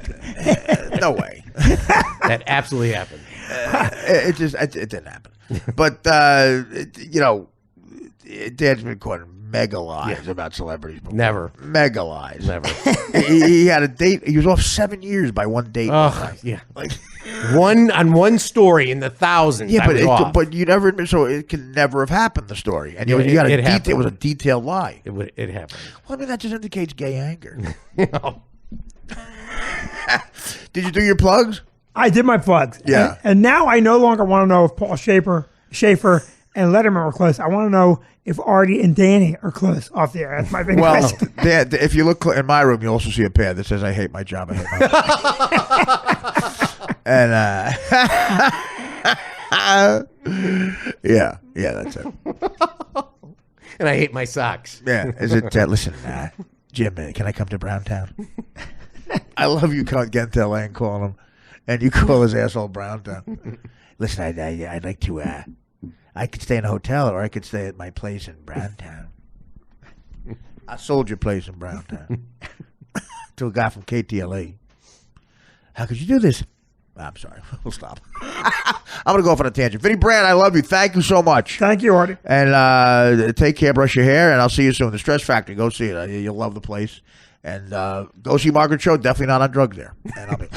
No way. That absolutely happened. It didn't happen. But Dan's been caught in mega lies about celebrities before. Never. Mega lies. Never. he had a date. He was off 7 years by one date. Oh, yeah. Like one story in the thousands. Yeah, but you never admit, so it can never have happened. The story, and you got it was a detailed lie. It happened. Well, I mean that just indicates gay anger. No. Did you do your plugs? I did my plugs. Yeah. And now I no longer want to know if Paul Schaefer and Letterman were close. I want to know if Artie and Danny are close off the air. That's my big question. Well, if you look in my room, you also see a pad that says, "I hate my job. I hate my job." And yeah, that's it. And I hate my socks. Yeah, is it? Listen, Jim, can I come to Browntown? I love you getting to LA and calling him, and you call his asshole Browntown. Listen, I'd like to. I could stay in a hotel, or I could stay at my place in Browntown. I sold your place in Browntown to a guy from KTLA. How could you do this? I'm sorry. We'll stop. I'm going to go off on a tangent. Vinnie Brand, I love you. Thank you so much. Thank you, Artie. And take care, brush your hair, and I'll see you soon. The Stress Factory, go see it. You'll love the place. And go see Margaret Cho. Definitely not on drugs there. And I'll be...